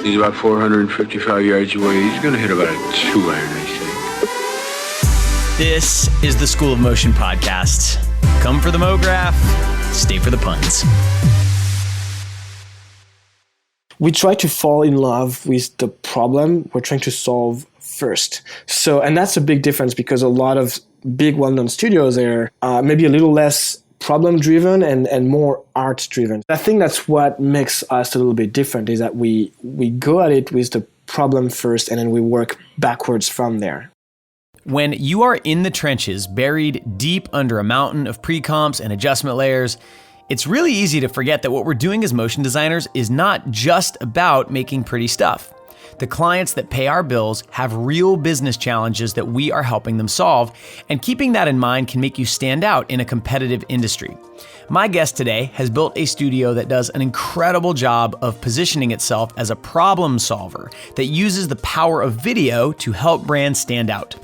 He's about 455 yards away. He's going to hit about a 2 iron, I think. This is the School of Motion podcast. Come for the MoGraph, stay for the puns. We try to fall in love with the problem we're trying to solve first. So, and that's a big difference because a lot of big well-known studios are maybe a little less problem-driven and more art-driven. I think that's what makes us a little bit different is that we go at it with the problem first and then we work backwards from there. When you are in the trenches, buried deep under a mountain of pre-comps and adjustment layers, it's really easy to forget that what we're doing as motion designers is not just about making pretty stuff. The clients that pay our bills have real business challenges that we are helping them solve, and keeping that in mind can make you stand out in a competitive industry. My guest today has built a studio that does an incredible job of positioning itself as a problem solver that uses the power of video to help brands stand out.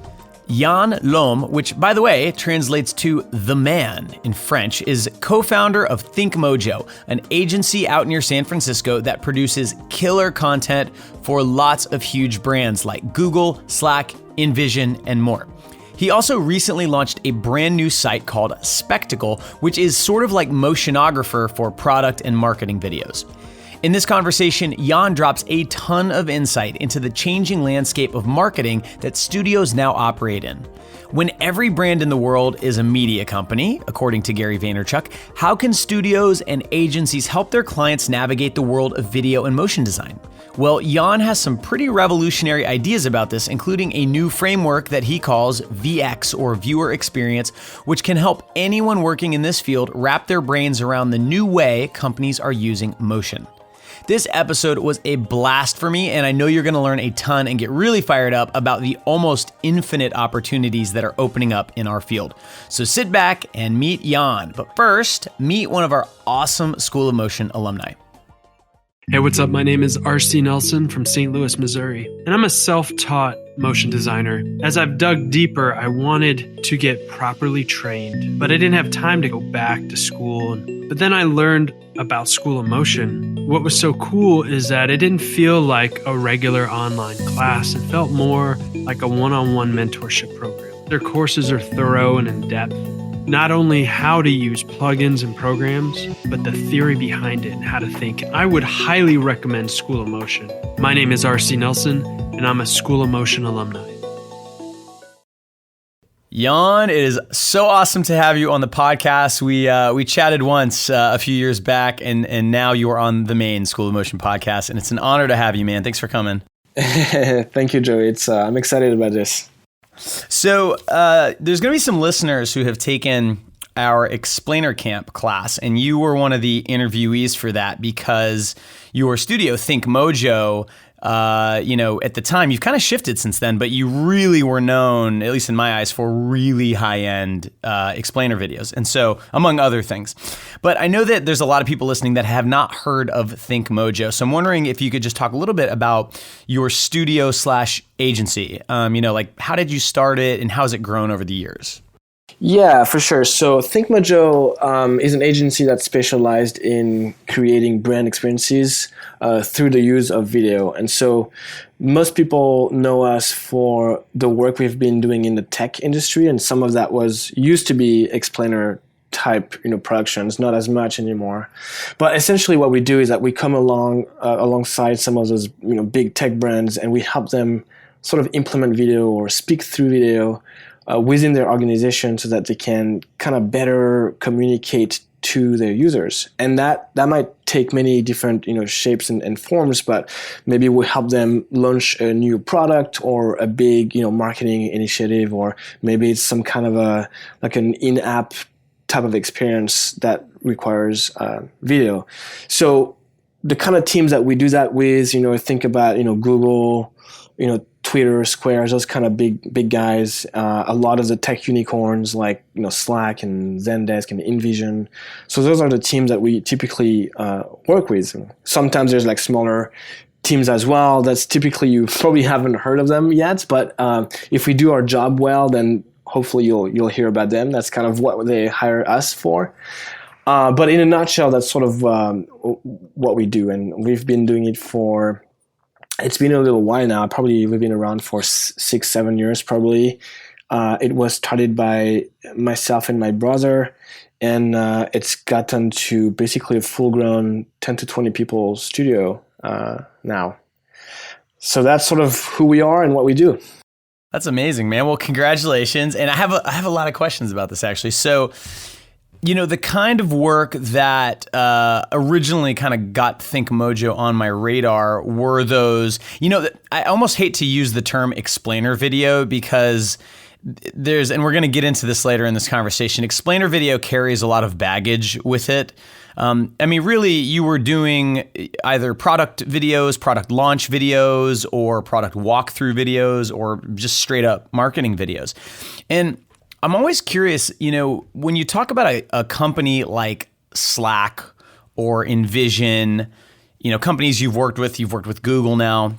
Yann L'Homme, which, by the way, translates to the man in French, is co-founder of Think Mojo, an agency out near San Francisco that produces killer content for lots of huge brands like Google, Slack, InVision, and more. He also recently launched a brand new site called Spectacle, which is sort of like Motionographer for product and marketing videos. In this conversation, Yann drops a ton of insight into the changing landscape of marketing that studios now operate in. When every brand in the world is a media company, according to Gary Vaynerchuk, how can studios and agencies help their clients navigate the world of video and motion design? Well, Yann has some pretty revolutionary ideas about this, including a new framework that he calls VX, or Viewer Experience, which can help anyone working in this field wrap their brains around the new way companies are using motion. This episode was a blast for me, and I know you're going to learn a ton and get really fired up about the almost infinite opportunities that are opening up in our field. So sit back and meet Yann. But first, meet one of our awesome School of Motion alumni. Hey, what's up? My name is R.C. Nelson from St. Louis, Missouri, and I'm a self-taught motion designer. As I've dug deeper, I wanted to get properly trained, but I didn't have time to go back to school. But then I learned about School of Motion. What was so cool is that it didn't feel like a regular online class. It felt more like a one-on-one mentorship program. Their courses are thorough and in-depth. Not only how to use plugins and programs, but the theory behind it and how to think. I would highly recommend School of Motion. My name is R.C. Nelson, and I'm a School of Motion alumni. Yann, it is so awesome to have you on the podcast. We chatted once a few years back, and now you are on the main School of Motion podcast, and it's an honor to have you, man. Thanks for coming. Thank you, Joey. I'm excited about this. So there's going to be some listeners who have taken our Explainer Camp class, and you were one of the interviewees for that because your studio, Think Mojo, at the time, you've kind of shifted since then, but you really were known, at least in my eyes, for really high-end explainer videos, and so, among other things. But I know that there's a lot of people listening that have not heard of Think Mojo, so I'm wondering if you could just talk a little bit about your studio/agency. Like how did you start it, and how has it grown over the years? Yeah, for sure. So Think Mojo is an agency that's specialized in creating brand experiences through the use of video. And so most people know us for the work we've been doing in the tech industry, and some of that used to be explainer type productions, not as much anymore. But essentially what we do is that we come alongside some of those big tech brands, and we help them sort of implement video or speak through video within their organization so that they can kind of better communicate to their users. And that might take many different shapes and forms, but maybe we help them launch a new product or a big marketing initiative, or maybe it's some kind of an in-app type of experience that requires video. So the kind of teams that we do that with, think about Google, Twitter, Square, those kind of big guys. A lot of the tech unicorns like Slack and Zendesk and InVision. So those are the teams that we typically work with. Sometimes there's like smaller teams as well. That's typically, you probably haven't heard of them yet, but if we do our job well, then hopefully you'll hear about them. That's kind of what they hire us for. But in a nutshell, that's sort of what we do, and we've been doing it for It's been a little while now. Probably we've been around for 6-7 years probably. It was started by myself and my brother, and it's gotten to basically a full-grown 10 to 20 people studio now. So that's sort of who we are and what we do. That's amazing, man. Well, congratulations. And I have a lot of questions about this, actually. So, the kind of work that originally kind of got Think Mojo on my radar were those, I almost hate to use the term explainer video because and we're going to get into this later in this conversation, explainer video carries a lot of baggage with it. Really, you were doing either product videos, product launch videos, or product walkthrough videos, or just straight up marketing videos. And I'm always curious, when you talk about a company like Slack or InVision, companies you've worked with Google now,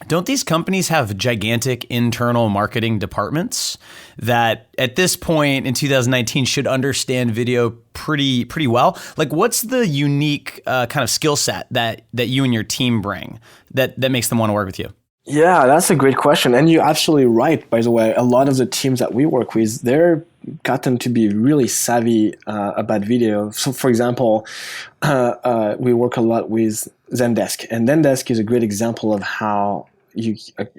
don't these companies have gigantic internal marketing departments that at this point in 2019 should understand video pretty well? Like, what's the unique kind of skill set that you and your team bring that makes them want to work with you? Yeah, that's a great question. And you're absolutely right, by the way. A lot of the teams that we work with, they're gotten to be really savvy about video. So, for example, we work a lot with Zendesk. And Zendesk is a great example of how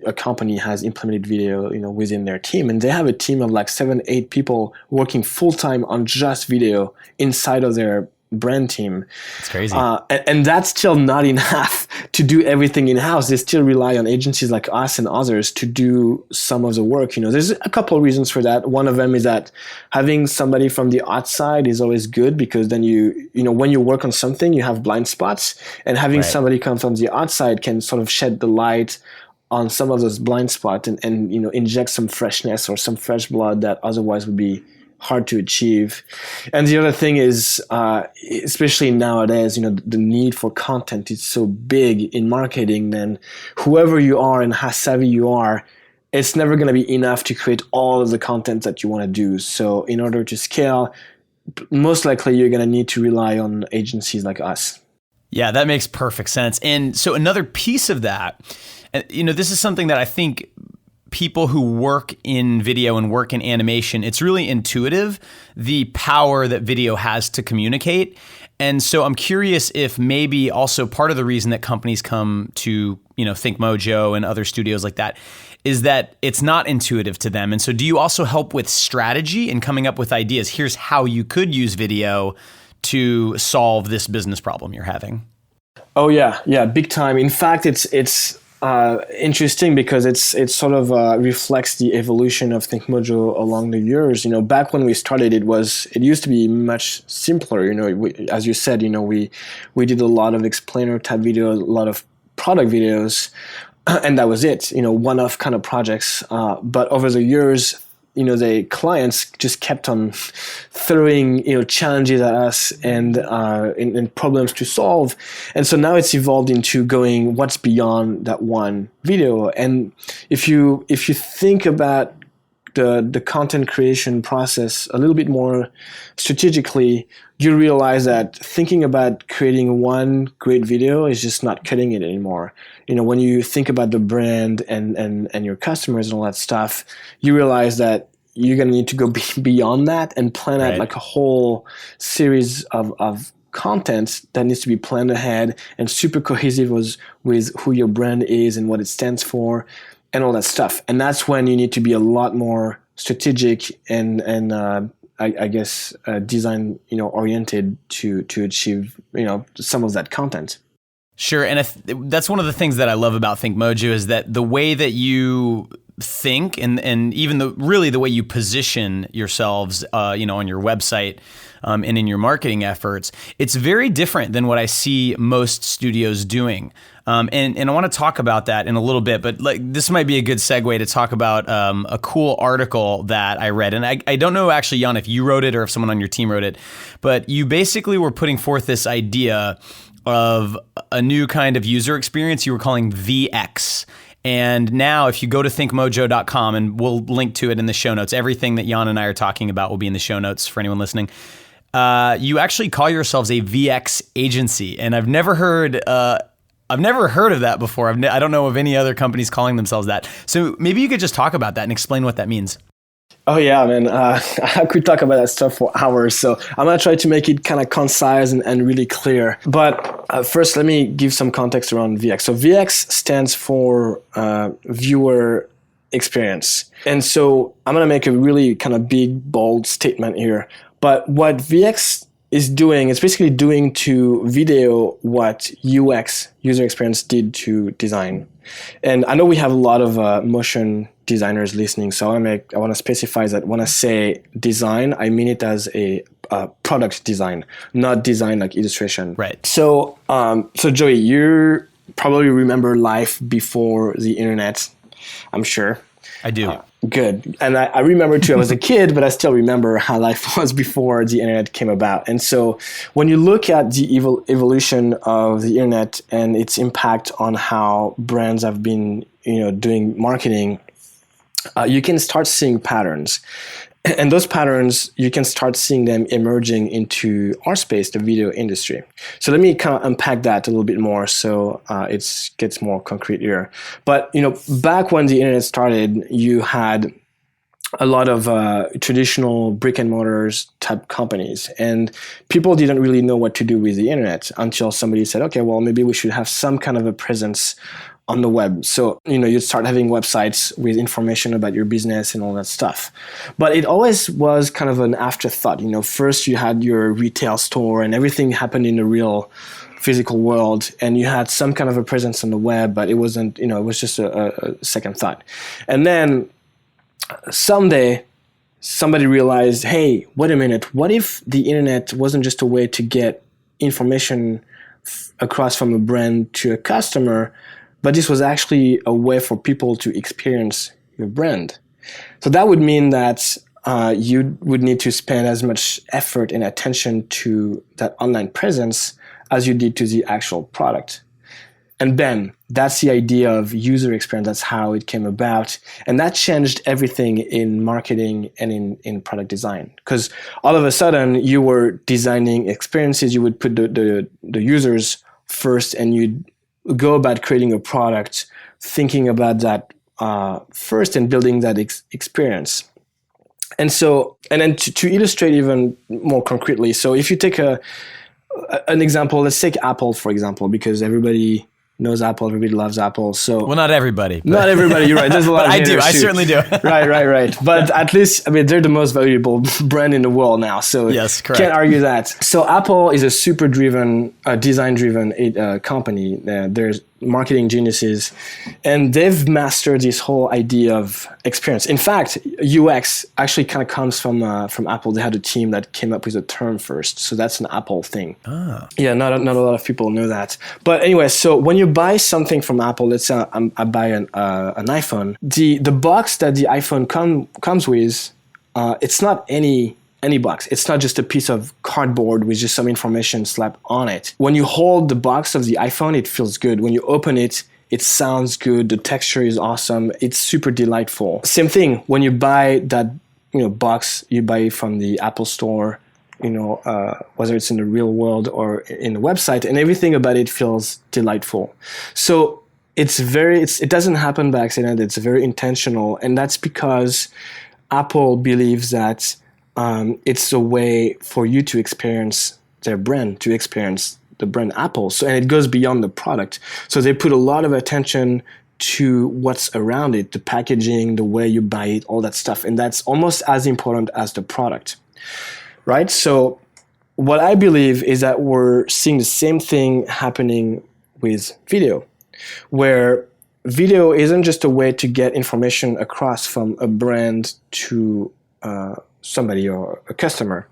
a company has implemented video, within their team. And they have a team of like 7-8 people working full-time on just video inside of their brand team. It's crazy. And that's still not enough to do everything in-house. They still rely on agencies like us and others to do some of the work. There's a couple of reasons for that. One of them is that having somebody from the outside is always good, because then when you work on something, you have blind spots, and having somebody come from the outside can sort of shed the light on some of those blind spots and inject some freshness or some fresh blood that otherwise would be hard to achieve. And the other thing is, especially nowadays, the need for content is so big in marketing. Then whoever you are and how savvy you are, it's never going to be enough to create all of the content that you want to do. So in order to scale, most likely you're going to need to rely on agencies like us. Yeah, that makes perfect sense. And so another piece of that, this is something that I think people who work in video and work in animation, it's really intuitive, the power that video has to communicate. And so I'm curious if maybe also part of the reason that companies come to, Think Mojo and other studios like that is that it's not intuitive to them. And so do you also help with strategy and coming up with ideas? Here's how you could use video to solve this business problem you're having. Oh yeah, big time. In fact, it's interesting because it sort of reflects the evolution of Think Mojo along the years. Back when we started, it used to be much simpler. As you said, we did a lot of explainer type videos, a lot of product videos, and that was it. One-off kind of projects. But over the years, the clients just kept on throwing, challenges at us and problems to solve. And so now it's evolved into going what's beyond that one video. And if you think about the content creation process a little bit more strategically, you realize that thinking about creating one great video is just not cutting it anymore. When you think about the brand and your customers and all that stuff, you realize that you're going to need to go beyond that and plan out like a whole series of content that needs to be planned ahead and super cohesive with who your brand is and what it stands for and all that stuff. And that's when you need to be a lot more strategic and I guess design oriented to achieve some of that content. Sure, and that's one of the things that I love about Think Mojo is that the way that you think and even the way you position yourselves, on your website and in your marketing efforts, it's very different than what I see most studios doing. And I want to talk about that in a little bit, but this might be a good segue to talk about a cool article that I read. And I don't know actually, Yann, if you wrote it or if someone on your team wrote it, but you basically were putting forth this idea of a new kind of user experience you were calling VX. And now if you go to thinkmojo.com, and we'll link to it in the show notes, everything that Yann and I are talking about will be in the show notes for anyone listening. You actually call yourselves a VX agency. And I've never heard I've never heard of that before. I don't know of any other companies calling themselves that. So maybe you could just talk about that and explain what that means. Oh yeah, man. I could talk about that stuff for hours. So I'm going to try to make it kind of concise and really clear. But first, let me give some context around VX. So VX stands for viewer experience. And so I'm going to make a really kind of big, bold statement here. But what VX is doing, it's basically doing to video what UX, user experience, did to design. And I know we have a lot of motion designers listening, so I want to specify that when I say design, I mean it as a product design, not design like illustration. Right. So, so Joey, you probably remember life before the internet, I'm sure. I do. Good. And I remember too, I was a kid, but I still remember how life was before the internet came about. And so when you look at the evolution of the internet and its impact on how brands have been, doing marketing, you can start seeing patterns. And those patterns, you can start seeing them emerging into our space, the video industry. So let me kind of unpack that a little bit more so it gets more concrete here. But, back when the internet started, you had a lot of traditional brick and mortars type companies, and people didn't really know what to do with the internet until somebody said, okay, well, maybe we should have some kind of a presence on the web. So, you start having websites with information about your business and all that stuff. But it always was kind of an afterthought. First you had your retail store and everything happened in the real physical world, and you had some kind of a presence on the web, but it wasn't, it was just a second thought. And then someday somebody realized, hey, wait a minute, what if the internet wasn't just a way to get information across from a brand to a customer, but this was actually a way for people to experience your brand? So that would mean that you would need to spend as much effort and attention to that online presence as you did to the actual product. And then that's the idea of user experience. That's how it came about. And that changed everything in marketing and in product design. Because all of a sudden you were designing experiences, you would put the users first, and you'd go about creating a product, thinking about that first and building that experience. And then to illustrate even more concretely, so if you take an example, let's take Apple, for example, because everybody knows Apple, everybody loves Apple. So well, not everybody. Not everybody, you're right. There's a lot of I do. I too. certainly do. Right. But at least, they're the most valuable brand in the world now. So yes, correct. Can't argue that. So Apple is a super driven, design driven company. There's marketing geniuses, and they've mastered this whole idea of experience. In fact, UX actually kind of comes from Apple. They had a team that came up with a term first, so that's an Apple thing. Yeah, not a lot of people know that. But anyway, so when you buy something from Apple, let's say I buy an iPhone, the box that the iPhone comes with, it's not any box. It's not just a piece of cardboard with just some information slapped on it. When you hold the box of the iPhone, it feels good. When you open it, it sounds good. The texture is awesome. It's super delightful. Same thing when you buy that box you buy from the Apple Store, whether it's in the real world or in the website, and everything about it feels delightful. So it doesn't happen by accident. It's very intentional, and that's because Apple believes that it's a way for you to experience their brand, to experience the brand Apple. So, and it goes beyond the product. So they put a lot of attention to what's around it, the packaging, the way you buy it, all that stuff. And that's almost as important as the product, right? So what I believe is that we're seeing the same thing happening with video, where video isn't just a way to get information across from a brand to somebody or a customer.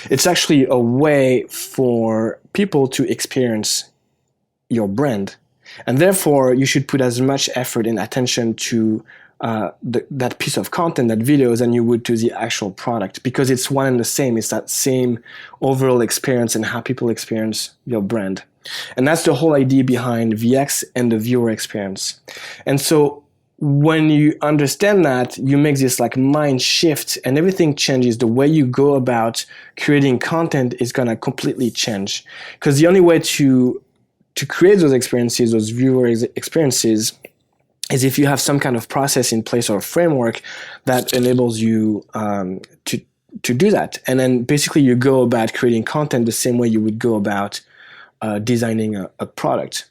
It's actually a way for people to experience your brand. And therefore, you should put as much effort and attention to that piece of content, that video, than you would to the actual product, because it's one and the same. It's that same overall experience and how people experience your brand. And that's the whole idea behind VX and the viewer experience. And so when you understand that, you make this mind shift, and everything changes. The way you go about creating content is going to completely change, because the only way to to create those experiences, those viewer experiences, is if you have some kind of process in place or framework that enables you to do that. And then basically you go about creating content the same way you would go about designing a product.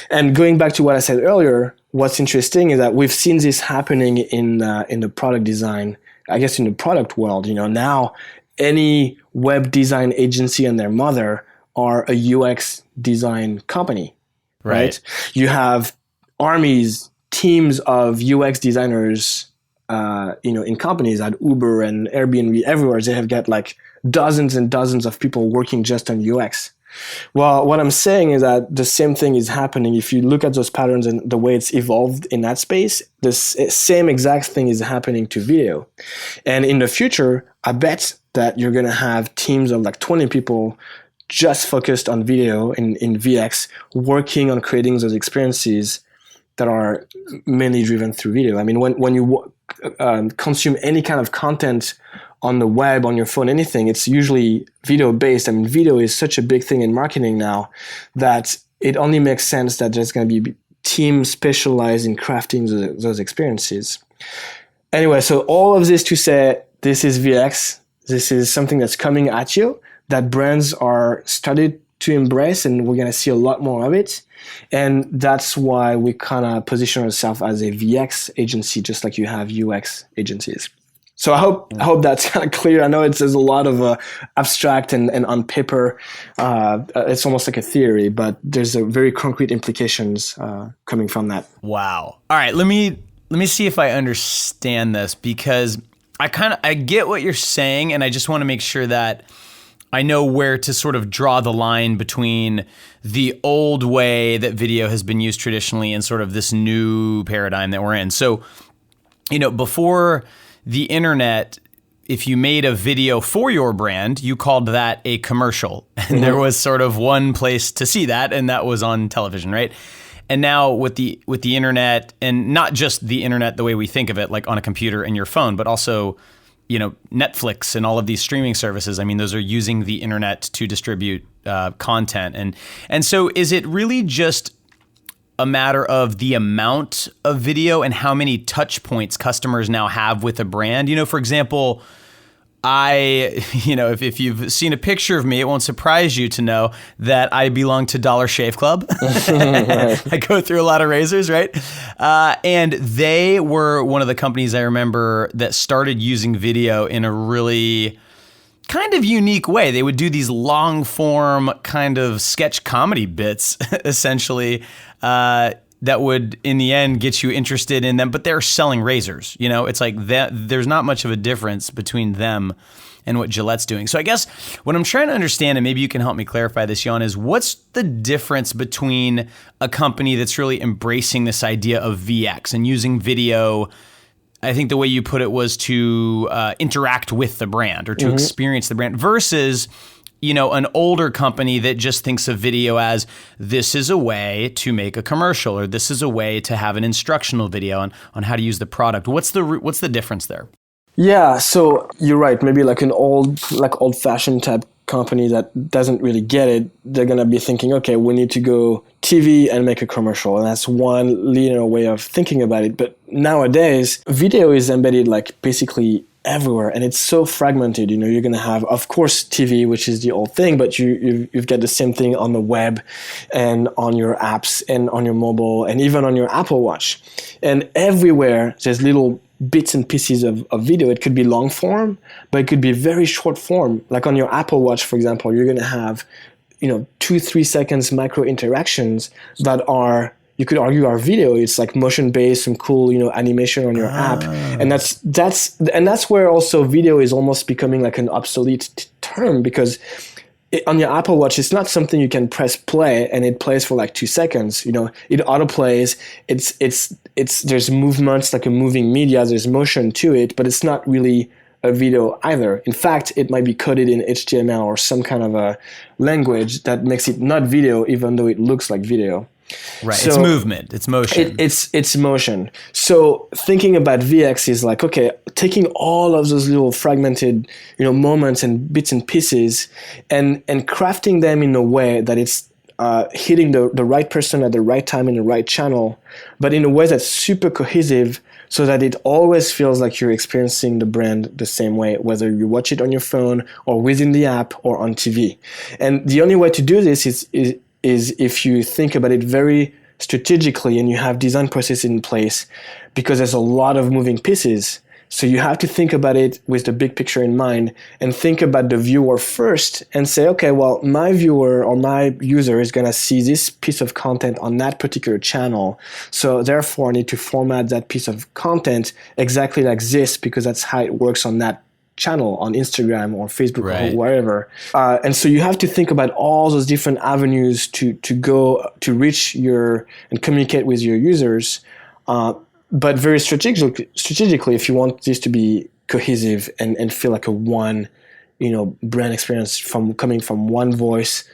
And going back to what I said earlier, what's interesting is that we've seen this happening in the product design, I guess in the product world. Now any web design agency and their mother are a UX design company, right? You have teams of UX designers, in companies at Uber and Airbnb, everywhere. They have got like dozens and dozens of people working just on UX. Well, what I'm saying is that the same thing is happening. If you look at those patterns and the way it's evolved in that space, the same exact thing is happening to video. And in the future, I bet that you're going to have teams of like 20 people just focused on video in VX, working on creating those experiences that are mainly driven through video. I mean, when you consume any kind of content on the web, on your phone, anything, it's usually video based. I mean, video is such a big thing in marketing now that it only makes sense that there's going to be teams specialized in crafting those experiences. Anyway, so all of this to say, this is VX. This is something that's coming at you that brands are started to embrace, and we're going to see a lot more of it. And that's why we kind of position ourselves as a VX agency, just like you have UX agencies. So I hope that's kind of clear. I know there's a lot of abstract and on paper, it's almost like a theory, but there's a very concrete implications coming from that. Wow. All right, let me see if I understand this, because I get what you're saying, and I just want to make sure that I know where to sort of draw the line between the old way that video has been used traditionally and sort of this new paradigm that we're in. So, before the internet, if you made a video for your brand, you called that a commercial. And there was sort of one place to see that, and that was on television, right? And now with the internet, and not just the internet the way we think of it, like on a computer and your phone, but also Netflix and all of these streaming services, I mean, those are using the internet to distribute content. And so is it really just a matter of the amount of video and how many touch points customers now have with a brand? For example, if you've seen a picture of me, it won't surprise you to know that I belong to Dollar Shave Club. I go through a lot of razors, right? And they were one of the companies I remember that started using video in a really kind of unique way. They would do these long form kind of sketch comedy bits, essentially, that would, in the end, get you interested in them, but they're selling razors. It's like that. There's not much of a difference between them and what Gillette's doing. So I guess what I'm trying to understand, and maybe you can help me clarify this, Yann, is what's the difference between a company that's really embracing this idea of VX and using video, I think the way you put it was to interact with the brand or to experience the brand, versus an older company that just thinks of video as this is a way to make a commercial, or this is a way to have an instructional video on how to use the product. What's the difference there? Yeah, so you're right. Maybe like an old-fashioned type company that doesn't really get it, they're going to be thinking, okay, we need to go TV and make a commercial. And that's one linear way of thinking about it. But nowadays, video is embedded like basically everywhere, and it's so fragmented. You're going to have, of course, TV, which is the old thing, but you've got the same thing on the web and on your apps and on your mobile and even on your Apple Watch. And everywhere there's little bits and pieces of video. It could be long form, but it could be very short form. Like on your Apple Watch, for example, you're going to have 2-3 seconds micro interactions that are, you could argue, are video. It's like motion based, some cool animation on your app, and that's where also video is almost becoming like an obsolete term, because on your Apple Watch, it's not something you can press play and it plays for like 2 seconds. It auto plays. There's movements, like a moving media. There's motion to it, but it's not really a video either. In fact, it might be coded in HTML or some kind of a language that makes it not video, even though it looks like video. Right. So it's movement. It's motion. It's motion. So thinking about VX is like, okay, taking all of those little fragmented, moments and bits and pieces and crafting them in a way that it's hitting the right person at the right time in the right channel, but in a way that's super cohesive so that it always feels like you're experiencing the brand the same way, whether you watch it on your phone or within the app or on TV. And the only way to do this is if you think about it very strategically and you have design processes in place, because there's a lot of moving pieces. So you have to think about it with the big picture in mind and think about the viewer first and say, okay, well, my viewer or my user is going to see this piece of content on that particular channel. So therefore, I need to format that piece of content exactly like this because that's how it works on that channel on Instagram or Facebook or wherever. And so you have to think about all those different avenues to go to reach and communicate with your users. But very strategically, if you want this to be cohesive and feel like a one, brand experience coming from one voice,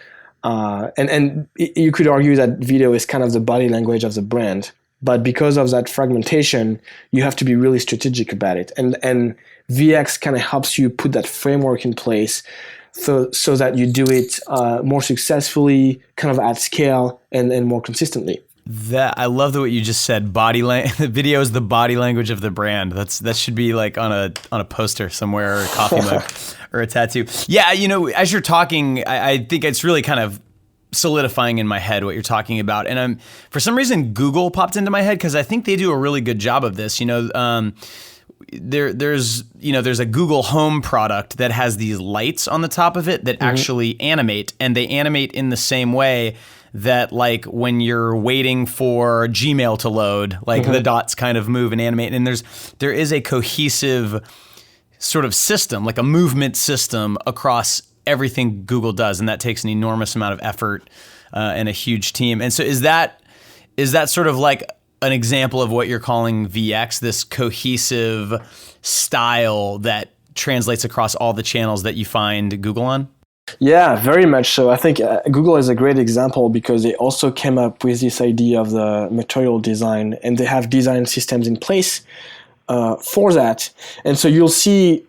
and you could argue that video is kind of the body language of the brand. But because of that fragmentation, you have to be really strategic about it. And VX kind of helps you put that framework in place so that you do it more successfully, kind of at scale and more consistently. I love what you just said. The video is the body language of the brand. That should be like on a poster somewhere or a coffee mug or a tattoo. Yeah, as you're talking, I think it's really kind of solidifying in my head what you're talking about. And for some reason Google popped into my head because I think they do a really good job of this. There's a Google Home product that has these lights on the top of it that actually animate, and they animate in the same way that like when you're waiting for Gmail to load, like the dots kind of move and animate. And there is a cohesive sort of system, like a movement system across everything Google does. And that takes an enormous amount of effort and a huge team. And so is that sort of like an example of what you're calling VX, this cohesive style that translates across all the channels that you find Google on? Yeah, very much so. I think Google is a great example because they also came up with this idea of the material design, and they have design systems in place for that. And so you'll see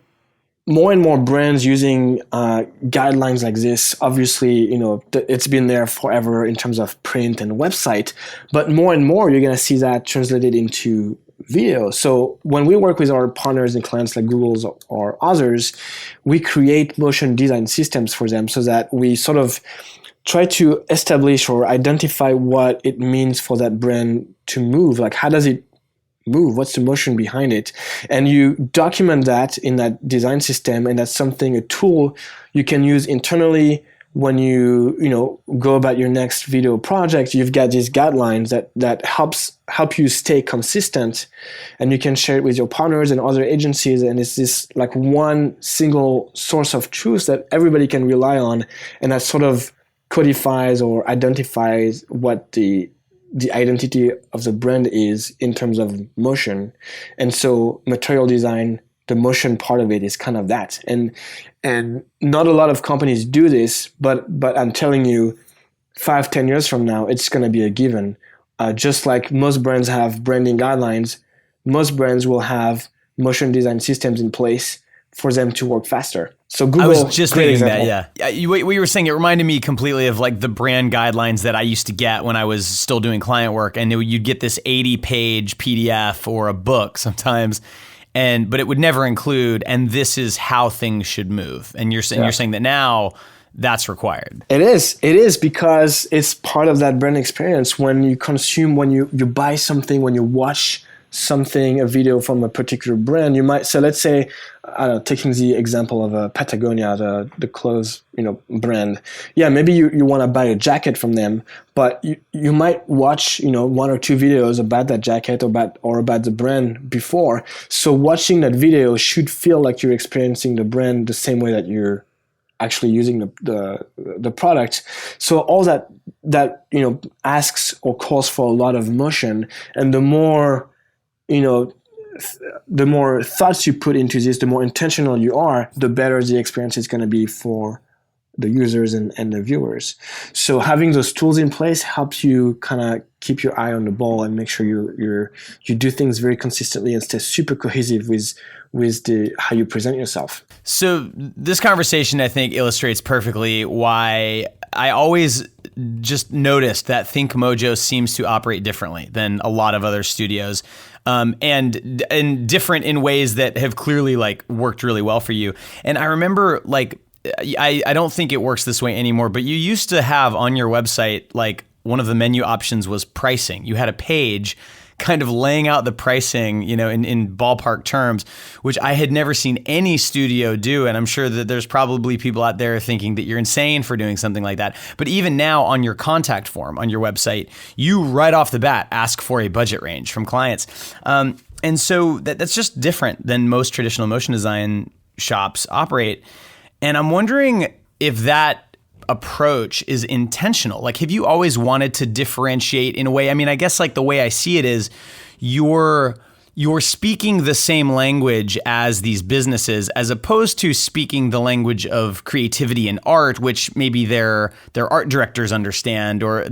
more and more brands using guidelines like this. Obviously, it's been there forever in terms of print and website, but more and more you're going to see that translated into video. So when we work with our partners and clients like Google's or others, we create motion design systems for them so that we sort of try to establish or identify what it means for that brand to move. Like, how does it move? What's the motion behind it? And you document that in that design system, and that's a tool you can use internally when you go about your next video project. You've got these guidelines that help you stay consistent, and you can share it with your partners and other agencies, and it's this like one single source of truth that everybody can rely on, and that sort of codifies or identifies what the identity of the brand is in terms of motion. And so material design, the motion part of it is kind of that. And not a lot of companies do this, but I'm telling you, 5-10 years from now, it's going to be a given. Just like most brands have branding guidelines, most brands will have motion design systems in place for them to work faster. So Google, I was just thinking example. that, yeah. What you were saying, it reminded me completely of like the brand guidelines that I used to get when I was still doing client work, and you'd get this 80-page PDF or a book sometimes, but it would never include, and this is how things should move. And you're saying that now that's required. It is because it's part of that brand experience. When you consume, when you buy something, when you watch something, a video from a particular brand, you might, so let's say, taking the example of Patagonia, the clothes, brand. Yeah, maybe you want to buy a jacket from them, but you might watch, 1 or 2 videos about that jacket or about the brand before. So watching that video should feel like you're experiencing the brand the same way that you're actually using the product. So all that asks or calls for a lot of motion, and the more the more thoughts you put into this, the more intentional you are, the better the experience is going to be for the users and the viewers. So having those tools in place helps you kind of keep your eye on the ball and make sure you do things very consistently and stay super cohesive with how you present yourself. So this conversation, I think, illustrates perfectly why I always just noticed that Think Mojo seems to operate differently than a lot of other studios. And different in ways that have clearly like worked really well for you. And I remember like, I don't think it works this way anymore, but you used to have on your website, like one of the menu options was pricing. You had a page kind of laying out the pricing, you know, in ballpark terms, which I had never seen any studio do. And I'm sure that there's probably people out there thinking that you're insane for doing something like that. But even now on your contact form on your website, you right off the bat ask for a budget range from clients. And so that's just different than most traditional motion design shops operate. And I'm wondering if that approach is intentional. Like, have you always wanted to differentiate in a way? I mean, I guess like the way I see it is you're speaking the same language as these businesses, as opposed to speaking the language of creativity and art, which maybe their art directors understand, or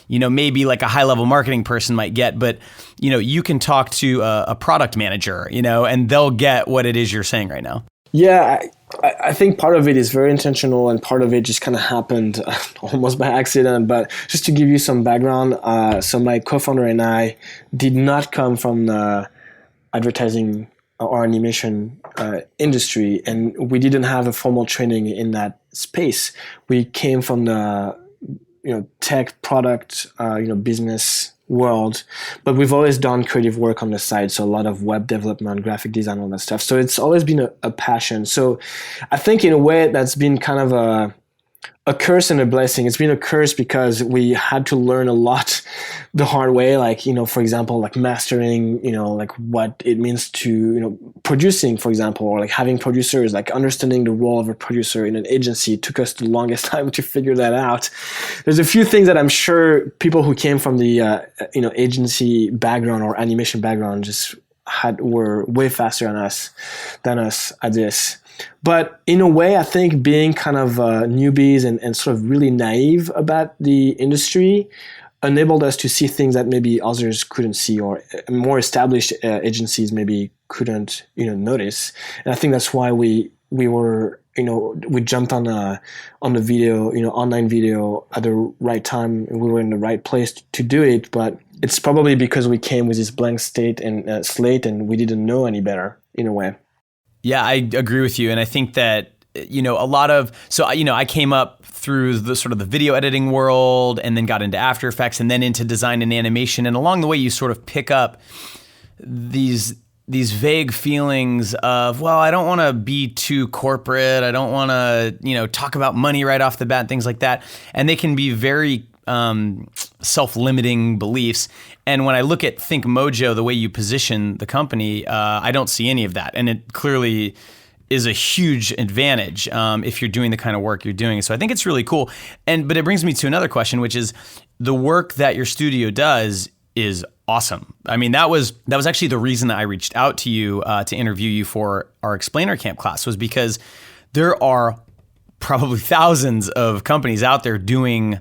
maybe like a high level marketing person might get. But, you know, you can talk to a product manager, you know, and they'll get what it is you're saying right now. Yeah, I think part of it is very intentional, and part of it just kind of happened almost by accident. But just to give you some background, so my co-founder and I did not come from the advertising or animation industry, and we didn't have a formal training in that space. We came from the tech product business world, but we've always done creative work on the side, so a lot of web development, graphic design, all that stuff. So it's always been a passion. So I think in a way that's been kind of a curse and a blessing. It's been a curse because we had to learn a lot the hard way, like, for example, like mastering, like what it means to, producing, for example, or like having producers, like understanding the role of a producer in an agency. It took us the longest time to figure that out. There's a few things that I'm sure people who came from the, agency background or animation background just were way faster than us at this. But in a way, I think being kind of newbies and sort of really naive about the industry enabled us to see things that maybe others couldn't see, or more established agencies maybe couldn't, notice. And I think that's why we were, we jumped on the video, online video at the right time, and we were in the right place to do it. But it's probably because we came with this blank slate and we didn't know any better in a way. Yeah, I agree with you. And I think that, I came up through the sort of the video editing world, and then got into After Effects, and then into design and animation. And along the way, you sort of pick up these vague feelings of, well, I don't want to be too corporate. I don't want to, talk about money right off the bat, things like that. And they can be very self-limiting beliefs. And when I look at Think Mojo, the way you position the company, I don't see any of that. And it clearly is a huge advantage if you're doing the kind of work you're doing. So I think it's really cool. But it brings me to another question, which is the work that your studio does is awesome. I mean, that was actually the reason that I reached out to you to interview you for our Explainer Camp class, was because there are probably thousands of companies out there doing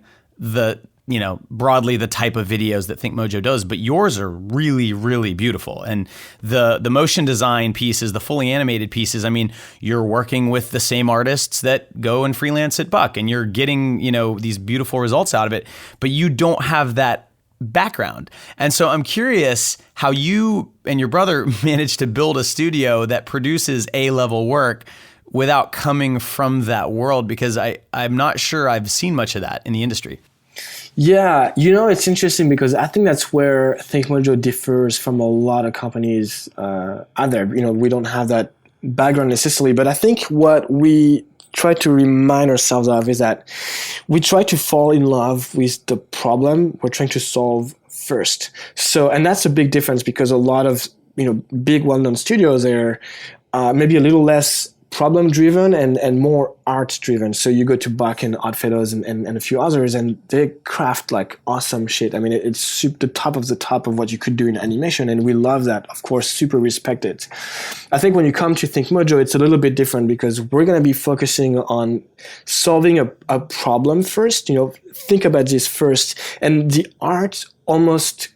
broadly the type of videos that Think Mojo does, but yours are really, really beautiful. And the motion design pieces, the fully animated pieces, I mean, you're working with the same artists that go and freelance at Buck, and you're getting, these beautiful results out of it, but you don't have that background. And so I'm curious how you and your brother managed to build a studio that produces A-level work without coming from that world, because I'm not sure I've seen much of that in the industry. Yeah, it's interesting because I think that's where Think Mojo differs from a lot of companies out there. We don't have that background necessarily, but I think what we try to remind ourselves of is that we try to fall in love with the problem we're trying to solve first. So, and that's a big difference, because a lot of, big well-known studios are maybe a little less problem-driven and more art-driven. So you go to Buck and Oddfellows and a few others, and they craft like awesome shit. I mean, it's the top of what you could do in animation, and we love that. Of course, super respect it. I think when you come to Think Mojo, it's a little bit different, because we're going to be focusing on solving a problem first. Think about this first, and the art almost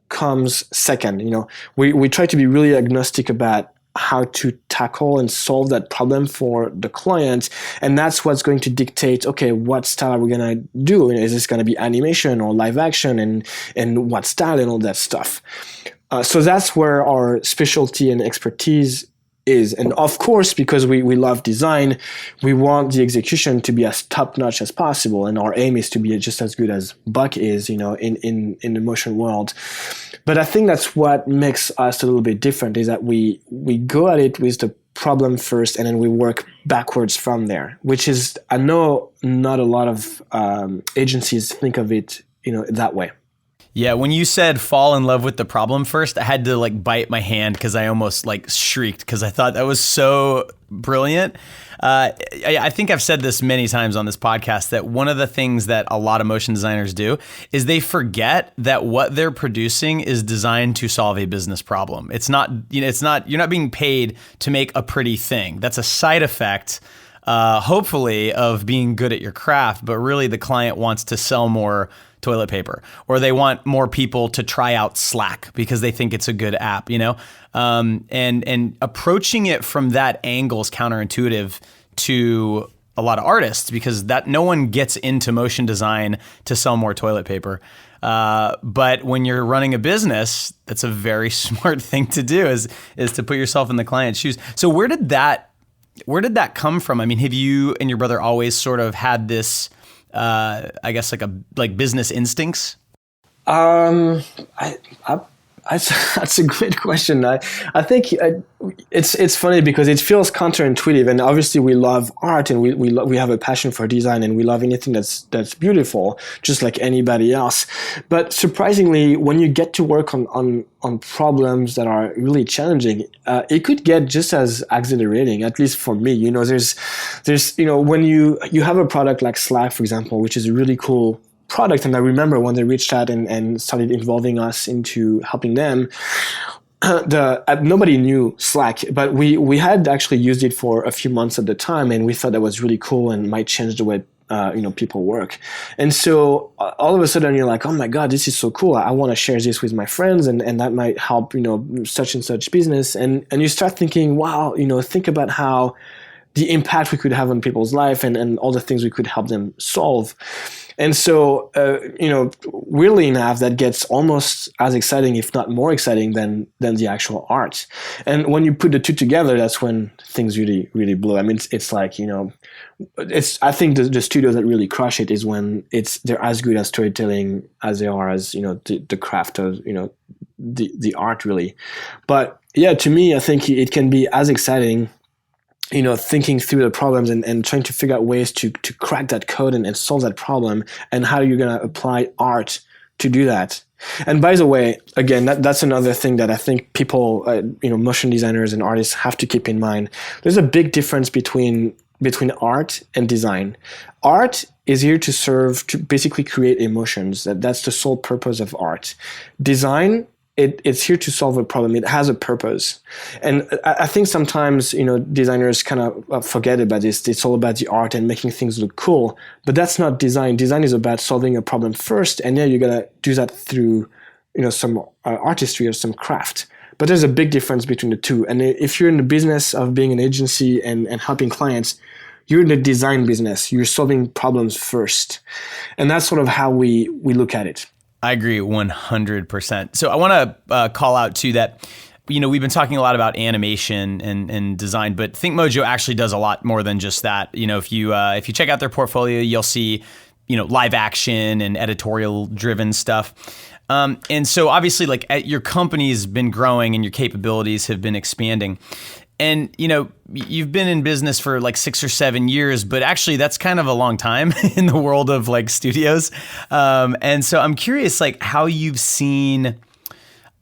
comes second. We try to be really agnostic about how to tackle and solve that problem for the client. And that's what's going to dictate, okay, what style are we going to do? Is this going to be animation or live action, and what style and all that stuff? So that's where our specialty and expertise is. And of course, because we love design, we want the execution to be as top-notch as possible. And our aim is to be just as good as Buck is, in the motion world. But I think that's what makes us a little bit different, is that we go at it with the problem first, and then we work backwards from there, which is, I know not a lot of agencies think of it, that way. Yeah, when you said fall in love with the problem first, I had to bite my hand because I almost shrieked because I thought that was so brilliant. I think I've said this many times on this podcast that one of the things that a lot of motion designers do is they forget that what they're producing is designed to solve a business problem. It's not, you're not being paid to make a pretty thing. That's a side effect, hopefully, of being good at your craft, but really the client wants to sell more toilet paper, or they want more people to try out Slack because they think it's a good app, and approaching it from that angle is counterintuitive to a lot of artists, because that no one gets into motion design to sell more toilet paper. But when you're running a business, that's a very smart thing to do, is to put yourself in the client's shoes. So where did that come from? I mean, have you and your brother always sort of had this, I guess like business instincts? That's a great question. I think it's funny because it feels counterintuitive, and obviously we love art, and we have a passion for design, and we love anything that's beautiful, just like anybody else. But surprisingly, when you get to work on problems that are really challenging, it could get just as exhilarating, at least for me. There's when you have a product like Slack, for example, which is a really cool product, and I remember when they reached out and started involving us into helping them, nobody knew Slack, but we had actually used it for a few months at the time, and we thought that was really cool and might change the way people work. And so all of a sudden you're like, oh my God, this is so cool. I want to share this with my friends, and that might help, such and such business. And you start thinking, wow, think about how the impact we could have on people's life, and all the things we could help them solve. And so, weirdly enough, that gets almost as exciting, if not more exciting, than the actual art. And when you put the two together, that's when things really, really blow. I mean, it's like, I think the studios that really crush it is when they're as good at storytelling as they are as, the craft of, the art, really. But yeah, to me, I think it can be as exciting, thinking through the problems and trying to figure out ways to crack that code and solve that problem, and how you're going to apply art to do that. And by the way, again, that's another thing that I think people, motion designers and artists have to keep in mind. There's a big difference between art and design. Art is here to basically create emotions. That's the sole purpose of art. Design, it's here to solve a problem. It has a purpose. And I think sometimes, designers kind of forget about this. It's all about the art and making things look cool. But that's not design. Design is about solving a problem first. And then you're going to do that through, some artistry or some craft. But there's a big difference between the two. And if you're in the business of being an agency and helping clients, you're in the design business. You're solving problems first. And that's sort of how we look at it. I agree 100%. So I want to call out too that, we've been talking a lot about animation and design, but ThinkMojo actually does a lot more than just that. If you check out their portfolio, you'll see, live action and editorial driven stuff. And so obviously your company's been growing and your capabilities have been expanding. And, you've been in business for 6 or 7 years, but actually that's kind of a long time in the world of studios. And so I'm curious, how you've seen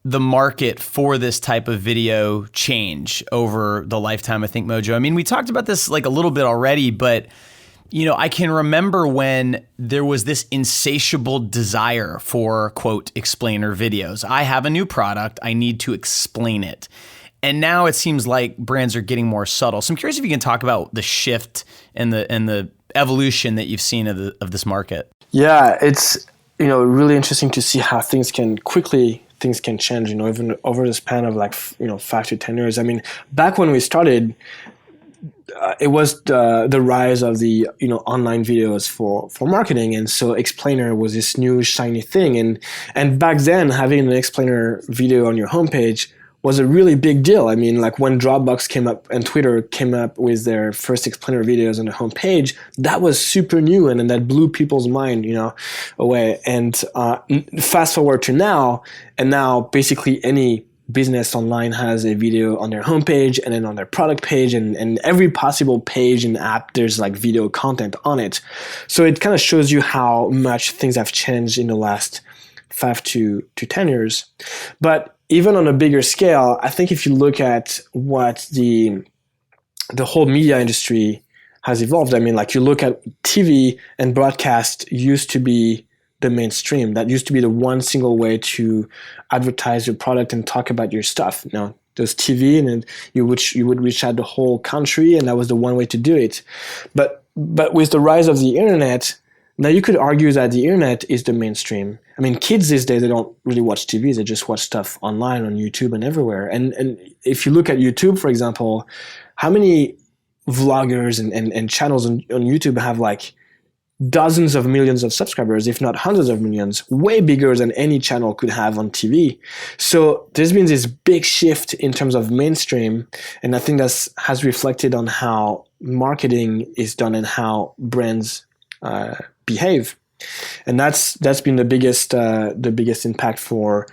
the market for this type of video change over the lifetime of ThinkMojo. I mean, we talked about this a little bit already, but I can remember when there was this insatiable desire for, quote, explainer videos. I have a new product. I need to explain it. And now it seems like brands are getting more subtle. So I'm curious if you can talk about the shift and the evolution that you've seen of this market. Yeah, it's really interesting to see how things can quickly things can change, even over the span of 5 to 10 years. I mean, back when we started, it was the rise of the online videos for marketing, and so explainer was this new shiny thing, and back then having an explainer video on your homepage was a really big deal. I mean, like when Dropbox came up and Twitter came up with their first explainer videos on the homepage, that was super new, and then that blew people's mind, away. And fast forward to now, and now basically any business online has a video on their homepage and then on their product page, and every possible page and app, there's like video content on it. So it kind of shows you how much things have changed in the last 5 to 10 years. But even on a bigger scale, I think if you look at what the whole media industry has evolved, I mean, like you look at TV and broadcast used to be the mainstream. That used to be the one single way to advertise your product and talk about your stuff. There's TV, and then you would reach out the whole country, and that was the one way to do it. But with the rise of the internet, now you could argue that the internet is the mainstream. I mean, kids these days, they don't really watch TV. They just watch stuff online on YouTube and everywhere. And if you look at YouTube, for example, how many vloggers and channels on YouTube have like dozens of millions of subscribers, if not hundreds of millions, way bigger than any channel could have on TV. So there's been this big shift in terms of mainstream, and I think that has reflected on how marketing is done and how brands behave. And that's been the biggest impact for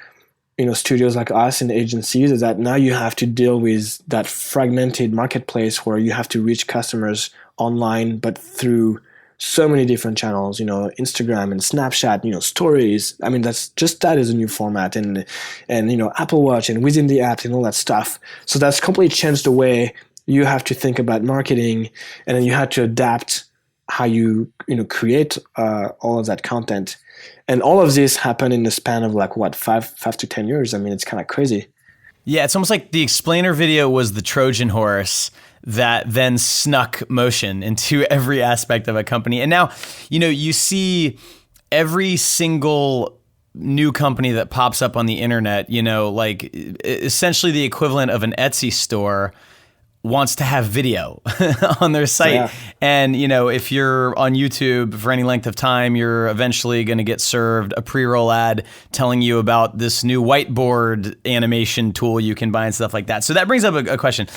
studios like us and agencies, is that now you have to deal with that fragmented marketplace where you have to reach customers online, but through so many different channels, Instagram and Snapchat, stories. I mean, that is a new format, and Apple Watch and within the app and all that stuff. So that's completely changed the way you have to think about marketing, and then you have to adapt how you create all of that content. And all of this happened in the span of 5 to 10 years. I mean, it's kind of crazy. Yeah, it's almost like the explainer video was the Trojan horse that then snuck motion into every aspect of a company. And now, you see every single new company that pops up on the internet, like essentially the equivalent of an Etsy store, wants to have video on their site. Yeah. And, if you're on YouTube for any length of time, you're eventually going to get served a pre-roll ad telling you about this new whiteboard animation tool you can buy and stuff like that. So that brings up a question.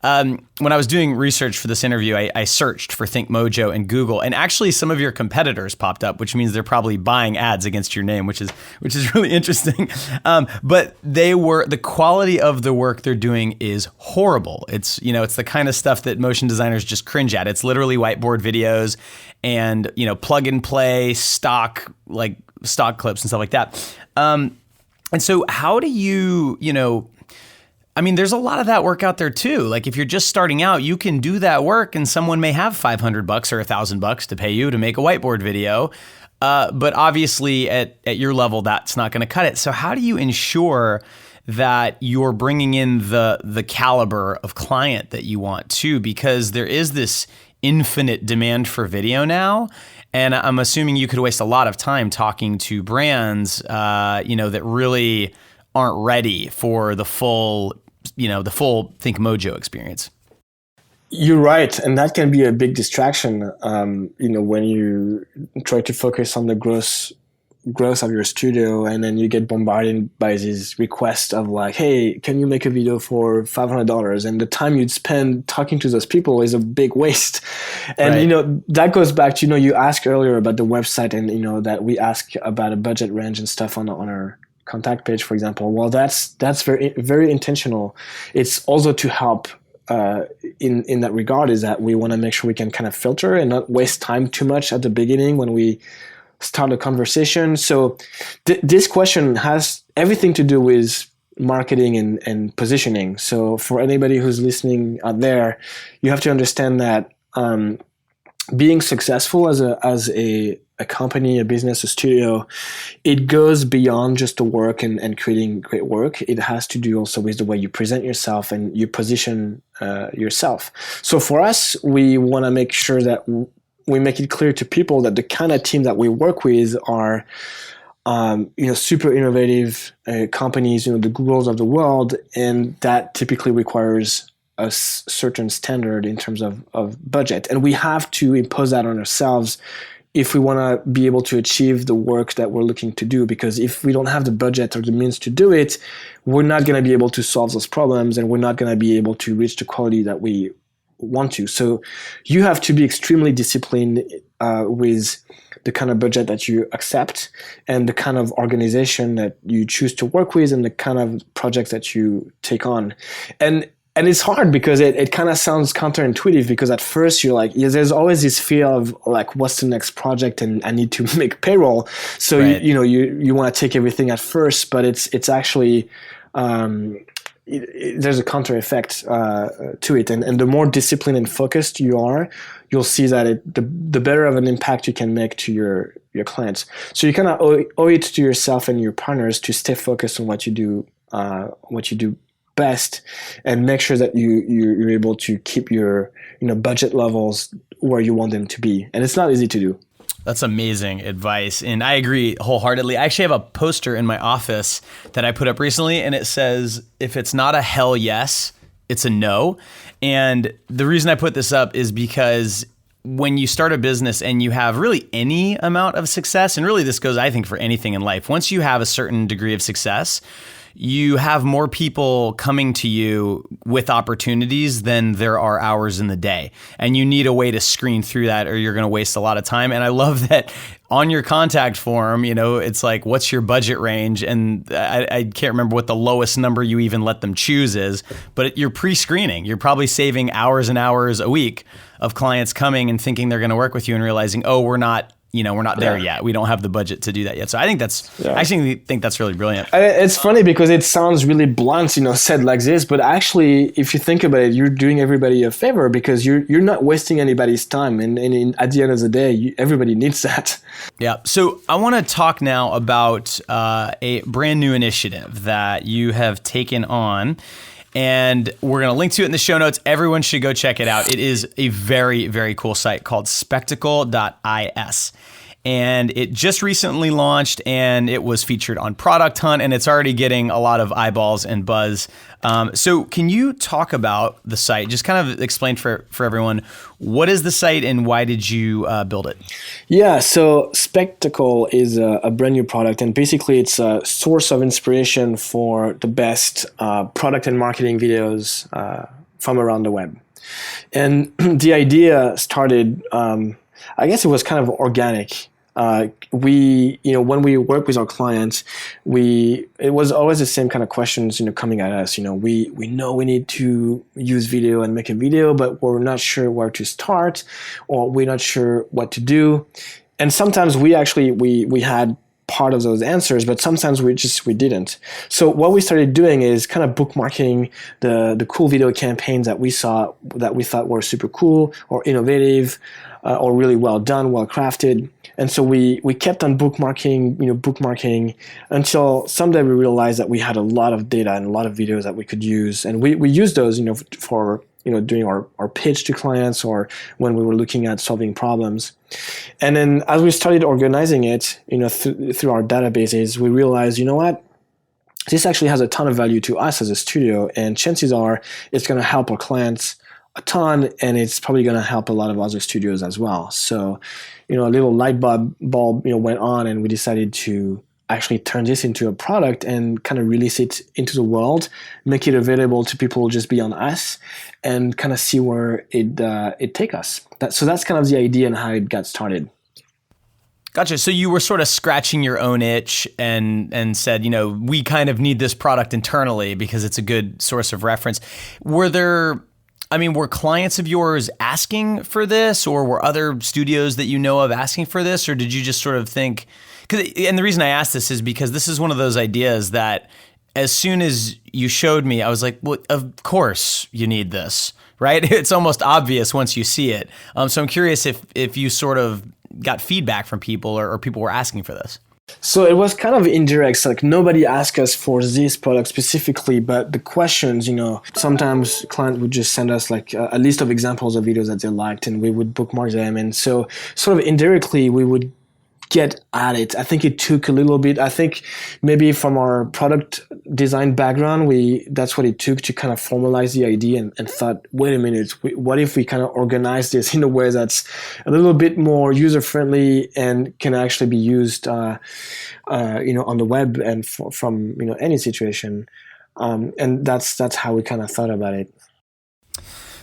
When I was doing research for this interview, I searched for Think Mojo in Google, and actually some of your competitors popped up, which means they're probably buying ads against your name, which is really interesting. But the quality of the work they're doing is horrible. It's the kind of stuff that motion designers just cringe at. It's literally whiteboard videos and plug and play stock clips and stuff like that. And so how do you I mean, there's a lot of that work out there too. Like if you're just starting out, you can do that work and someone may have $500 or $1,000 to pay you to make a whiteboard video. But obviously at your level, that's not going to cut it. So how do you ensure that you're bringing in the caliber of client that you want too? Because there is this infinite demand for video now. And I'm assuming you could waste a lot of time talking to brands, that really aren't ready for the full Think Mojo experience. You're right, and that can be a big distraction. When you try to focus on the growth of your studio, and then you get bombarded by these requests of like, "Hey, can you make a video for $500?" And the time you'd spend talking to those people is a big waste. And right. That goes back to you asked earlier about the website, and that we ask about a budget range and stuff on our contact page, for example. Well, that's very, very intentional. It's also to help in that regard, is that we want to make sure we can kind of filter and not waste time too much at the beginning when we start a conversation. So this question has everything to do with marketing and positioning. So for anybody who's listening out there, you have to understand that being successful as a company, a business, a studio, it goes beyond just the work and creating great work. It has to do also with the way you present yourself and you position yourself. So for us, we want to make sure that we make it clear to people that the kind of team that we work with are super innovative companies, the Googles of the world, and that typically requires a certain standard in terms of budget. And we have to impose that on ourselves if we want to be able to achieve the work that we're looking to do. Because if we don't have the budget or the means to do it, we're not going to be able to solve those problems, and we're not going to be able to reach the quality that we want to. So you have to be extremely disciplined with the kind of budget that you accept and the kind of organization that you choose to work with and the kind of projects that you take on. And it's hard because it kind of sounds counterintuitive, because at first you're like, there's always this fear of like, what's the next project, and I need to make payroll. So right. you want to take everything at first, but it's actually there's a counter effect to it. And the more disciplined and focused you are, you'll see that the better of an impact you can make to your clients. So you kind of owe it to yourself and your partners to stay focused on what you do best, and make sure that you're able to keep your budget levels where you want them to be. And it's not easy to do. That's amazing advice. And I agree wholeheartedly. I actually have a poster in my office that I put up recently, and it says, if it's not a hell yes, it's a no. And the reason I put this up is because when you start a business and you have really any amount of success, and really this goes, I think, for anything in life, once you have a certain degree of success, you have more people coming to you with opportunities than there are hours in the day. And you need a way to screen through that, or you're going to waste a lot of time. And I love that on your contact form, it's like, what's your budget range? And I can't remember what the lowest number you even let them choose is, but you're pre-screening. You're probably saving hours and hours a week of clients coming and thinking they're going to work with you and realizing, oh, we're not there yet. We don't have the budget to do that yet. So I think I actually think that's really brilliant. It's funny because it sounds really blunt, said like this, but actually, if you think about it, you're doing everybody a favor, because you're not wasting anybody's time. And at the end of the day, everybody needs that. Yeah. So I want to talk now about a brand new initiative that you have taken on. And we're going to link to it in the show notes. Everyone should go check it out. It is a very, very cool site called spectacle.is. And it just recently launched, and it was featured on Product Hunt, and it's already getting a lot of eyeballs and buzz. So can you talk about the site? Just kind of explain for everyone, what is the site and why did you build it? Yeah, so Spectacle is a brand new product, and basically it's a source of inspiration for the best product and marketing videos from around the web. And the idea started, I guess it was kind of organic. When we work with our clients, it was always the same kind of questions, coming at us. We know we need to use video and make a video, but we're not sure where to start, or we're not sure what to do. And sometimes we had part of those answers, but sometimes we didn't. So what we started doing is kind of bookmarking the cool video campaigns that we saw that we thought were super cool or innovative, or really well done, well crafted. And so we kept on bookmarking until someday we realized that we had a lot of data and a lot of videos that we could use. And we used those, for doing our pitch to clients, or when we were looking at solving problems. And then as we started organizing it, through our databases, we realized, this actually has a ton of value to us as a studio, and chances are it's going to help our clients a ton, and it's probably going to help a lot of other studios as well. So, a little light bulb, went on, and we decided to actually turn this into a product and kind of release it into the world, make it available to people just beyond us, and kind of see where it take us. So that's kind of the idea and how it got started. Gotcha. So you were sort of scratching your own itch and said, we kind of need this product internally because it's a good source of reference. Were clients of yours asking for this, or were other studios that you know of asking for this, or did you just sort of think? And the reason I ask this is because this is one of those ideas that as soon as you showed me, I was like, well, of course you need this, right? It's almost obvious once you see it. So I'm curious if you sort of got feedback from people or people were asking for this. So it was kind of indirect. So like nobody asked us for this product specifically, but the questions, sometimes clients would just send us like a list of examples of videos that they liked, and we would bookmark them. And so sort of indirectly, we would get at it. I think it took a little bit. I think maybe from our product design background, that's what it took to kind of formalize the idea and thought, wait a minute, what if we kind of organize this in a way that's a little bit more user friendly and can actually be used, on the web and from any situation. And that's how we kind of thought about it.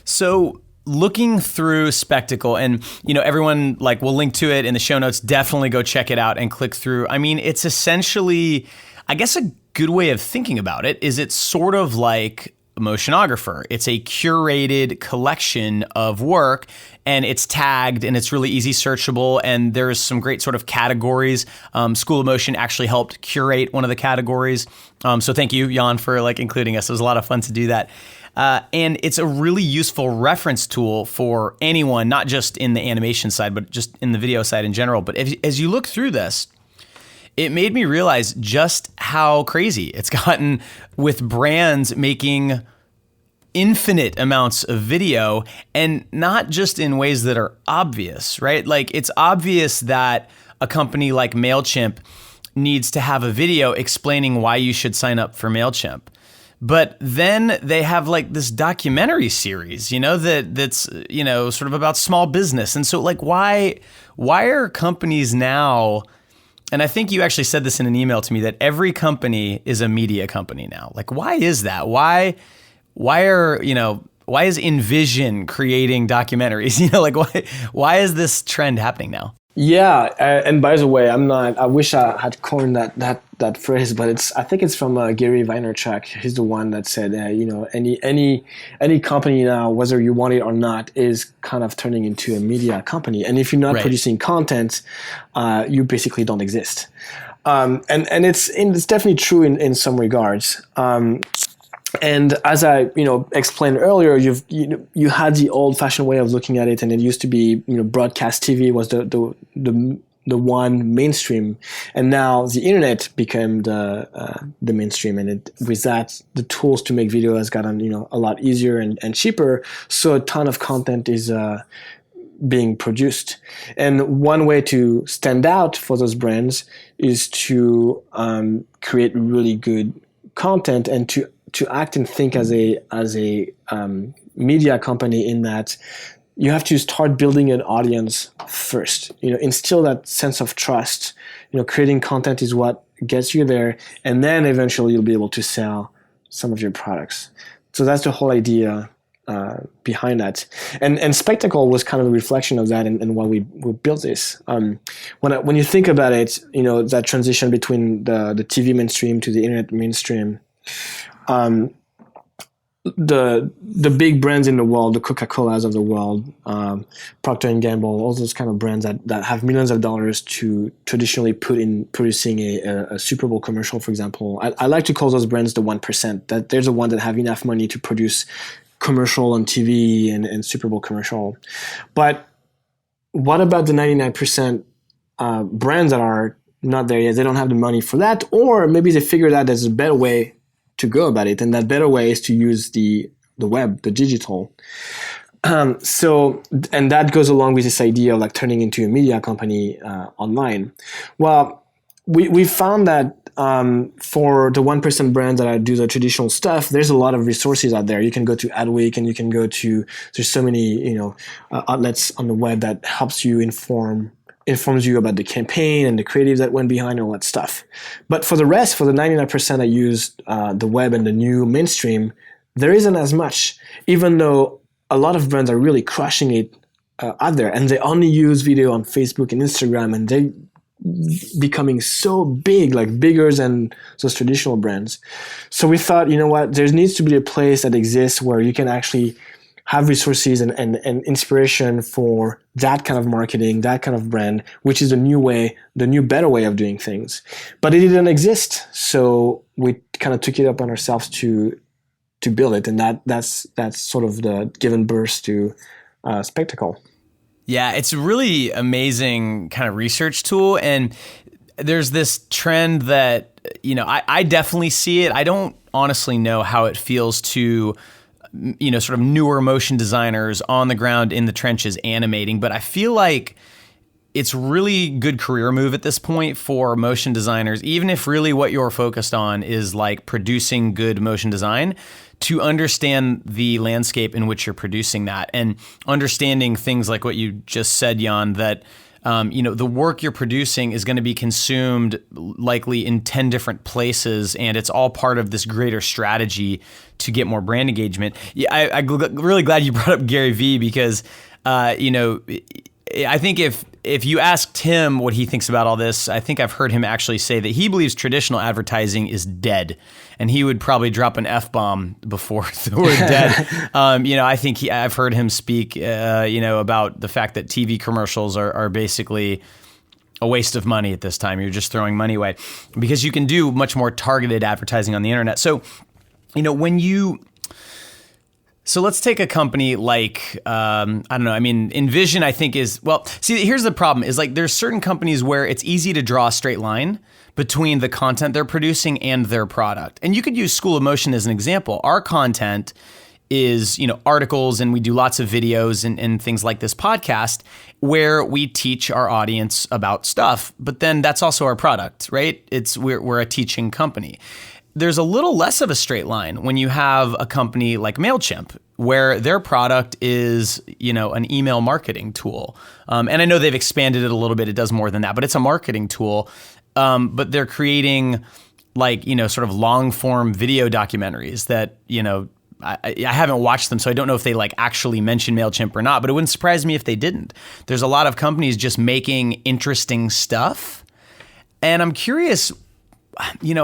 So looking through Spectacle, and everyone, like, we'll link to it in the show notes. Definitely go check it out and click through. I mean, it's essentially, I guess a good way of thinking about it is it's sort of like a motionographer. It's a curated collection of work, and it's tagged, and it's really easy searchable, and there's some great sort of categories. School of Motion actually helped curate one of the categories. So thank you, Yann, for including us. It was a lot of fun to do that. And it's a really useful reference tool for anyone, not just in the animation side, but just in the video side in general. But as you look through this, it made me realize just how crazy it's gotten with brands making infinite amounts of video, and not just in ways that are obvious, right? Like, it's obvious that a company like MailChimp needs to have a video explaining why you should sign up for MailChimp. But then they have this documentary series, that's, sort of about small business. And so why are companies now, and I think you actually said this in an email to me, that every company is a media company now. Why is that? Why is InVision creating documentaries? Why is this trend happening now? Yeah, and by the way, I wish I had coined that phrase, but I think it's from Gary Vaynerchuk. He's the one that said, any company now, whether you want it or not, is kind of turning into a media company. And if you're not producing content, you basically don't exist. And it's definitely true in some regards. And as I explained earlier, you had the old-fashioned way of looking at it, and it used to be broadcast TV was the one mainstream, and now the internet became the mainstream, and with that the tools to make video has gotten a lot easier and cheaper. So a ton of content is being produced, and one way to stand out for those brands is to create really good content and to act and think as a media company, in that you have to start building an audience first. Instill that sense of trust. Creating content is what gets you there, and then eventually you'll be able to sell some of your products. So that's the whole idea behind that. And Spectacle was kind of a reflection of that, and why we built this. When you think about it, that transition between the TV mainstream to the internet mainstream. The big brands in the world, the Coca-Colas of the world, Procter & Gamble, all those kind of brands that have millions of dollars to traditionally put in producing a Super Bowl commercial, for example. I like to call those brands the 1%, that there's the one that have enough money to produce commercial on TV and Super Bowl commercial. But what about the 99% brands that are not there yet? They don't have the money for that, or maybe they figured out there's a better way to go about it, and that better way is to use the web, the digital. And that goes along with this idea of turning into a media company online. Well, we found that for the 1% brands that do the traditional stuff, there's a lot of resources out there. You can go to Adweek, and you can go to, there's so many outlets on the web that helps you informs you about the campaign and the creative that went behind all that stuff. But for the rest, for the 99% that use the web and the new mainstream, there isn't as much, even though a lot of brands are really crushing it out there, and they only use video on Facebook and Instagram, and they becoming so big, bigger than those traditional brands. So we thought, there needs to be a place that exists where you can actually have resources and inspiration for that kind of marketing, that kind of brand, which is the new better way of doing things. But it didn't exist, so we kind of took it up on ourselves to build it, and that's sort of the given birth to Spectacle. Yeah, it's a really amazing kind of research tool, and there's this trend that I definitely see it. I don't honestly know how it feels to sort of newer motion designers on the ground in the trenches animating, but I feel like it's really good career move at this point for motion designers, even if really what you're focused on is like producing good motion design, to understand the landscape in which you're producing that, and understanding things like what you just said, Yann, that the work you're producing is going to be consumed likely in 10 different places, and it's all part of this greater strategy to get more brand engagement. Yeah, I'm really glad you brought up Gary Vee, because I think if you asked him what he thinks about all this, I think I've heard him actually say that he believes traditional advertising is dead, and he would probably drop an F-bomb before the word dead. I think I've heard him speak, about the fact that TV commercials are basically a waste of money at this time. You're just throwing money away because you can do much more targeted advertising on the internet. So, So let's take a company like, Envision, I think here's the problem is like there's certain companies where it's easy to draw a straight line between the content they're producing and their product. And you could use School of Motion as an example. Our content is, articles, and we do lots of videos and things like this podcast where we teach our audience about stuff, but then that's also our product, right? We're a teaching company. There's a little less of a straight line when you have a company like MailChimp, where their product is, an email marketing tool. And I know they've expanded it a little bit. It does more than that, but it's a marketing tool. But they're creating sort of long form video documentaries that, I haven't watched them, so I don't know if they actually mention MailChimp or not, but it wouldn't surprise me if they didn't. There's a lot of companies just making interesting stuff. And I'm curious,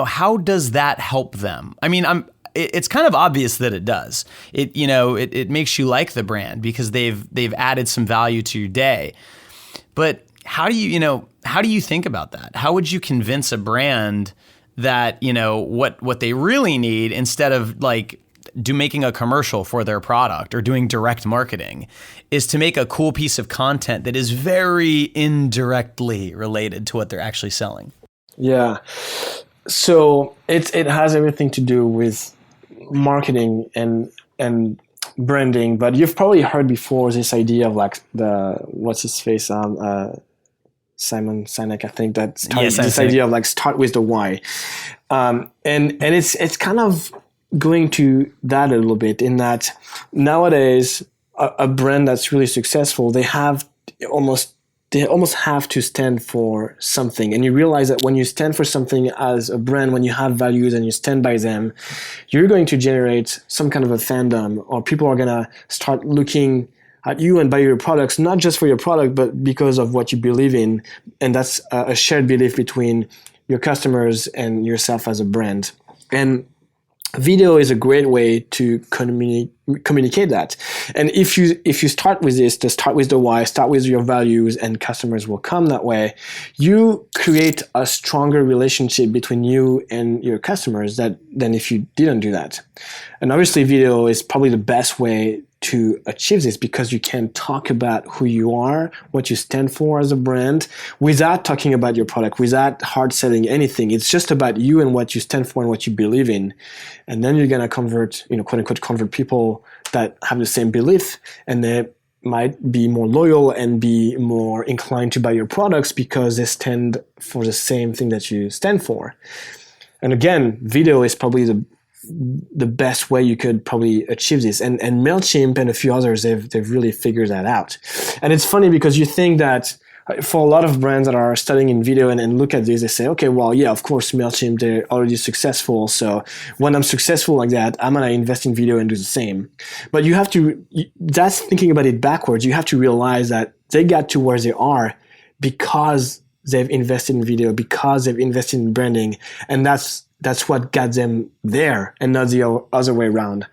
how does that help them? I mean, it's kind of obvious that it does. It makes you like the brand because they've added some value to your day. But how do you think about that? How would you convince a brand that, what they really need, instead of making a commercial for their product or doing direct marketing, is to make a cool piece of content that is very indirectly related to what they're actually selling? Yeah. So it has everything to do with marketing and branding, but you've probably heard before this idea of what's his face, Simon Sinek, I think, that started this idea of start with the why, and it's kind of going to that a little bit, in that nowadays a brand that's really successful, they almost have to stand for something. And you realize that when you stand for something as a brand, when you have values and you stand by them, you're going to generate some kind of a fandom, or people are going to start looking at you and buy your products, not just for your product, but because of what you believe in. And that's a shared belief between your customers and yourself as a brand. And video is a great way to communicate that. And if you start with this, to start with the why, start with your values, and customers will come that way, you create a stronger relationship between you and your customers than if you didn't do that. And obviously video is probably the best way to achieve this, because you can talk about who you are, what you stand for as a brand, without talking about your product, without hard selling anything. It's just about you and what you stand for and what you believe in. And then you're going to convert, quote unquote, convert people that have the same belief, and they might be more loyal and be more inclined to buy your products because they stand for the same thing that you stand for. And again, video is probably the best way you could probably achieve this. And MailChimp and a few others, they've really figured that out. And it's funny because you think that for a lot of brands that are studying in video and look at this, they say, okay, well, yeah, of course, MailChimp, they're already successful. So when I'm successful like that, I'm going to invest in video and do the same. But that's thinking about it backwards. You have to realize that they got to where they are because they've invested in video, because they've invested in branding. And that's what got them there, and not the other way around.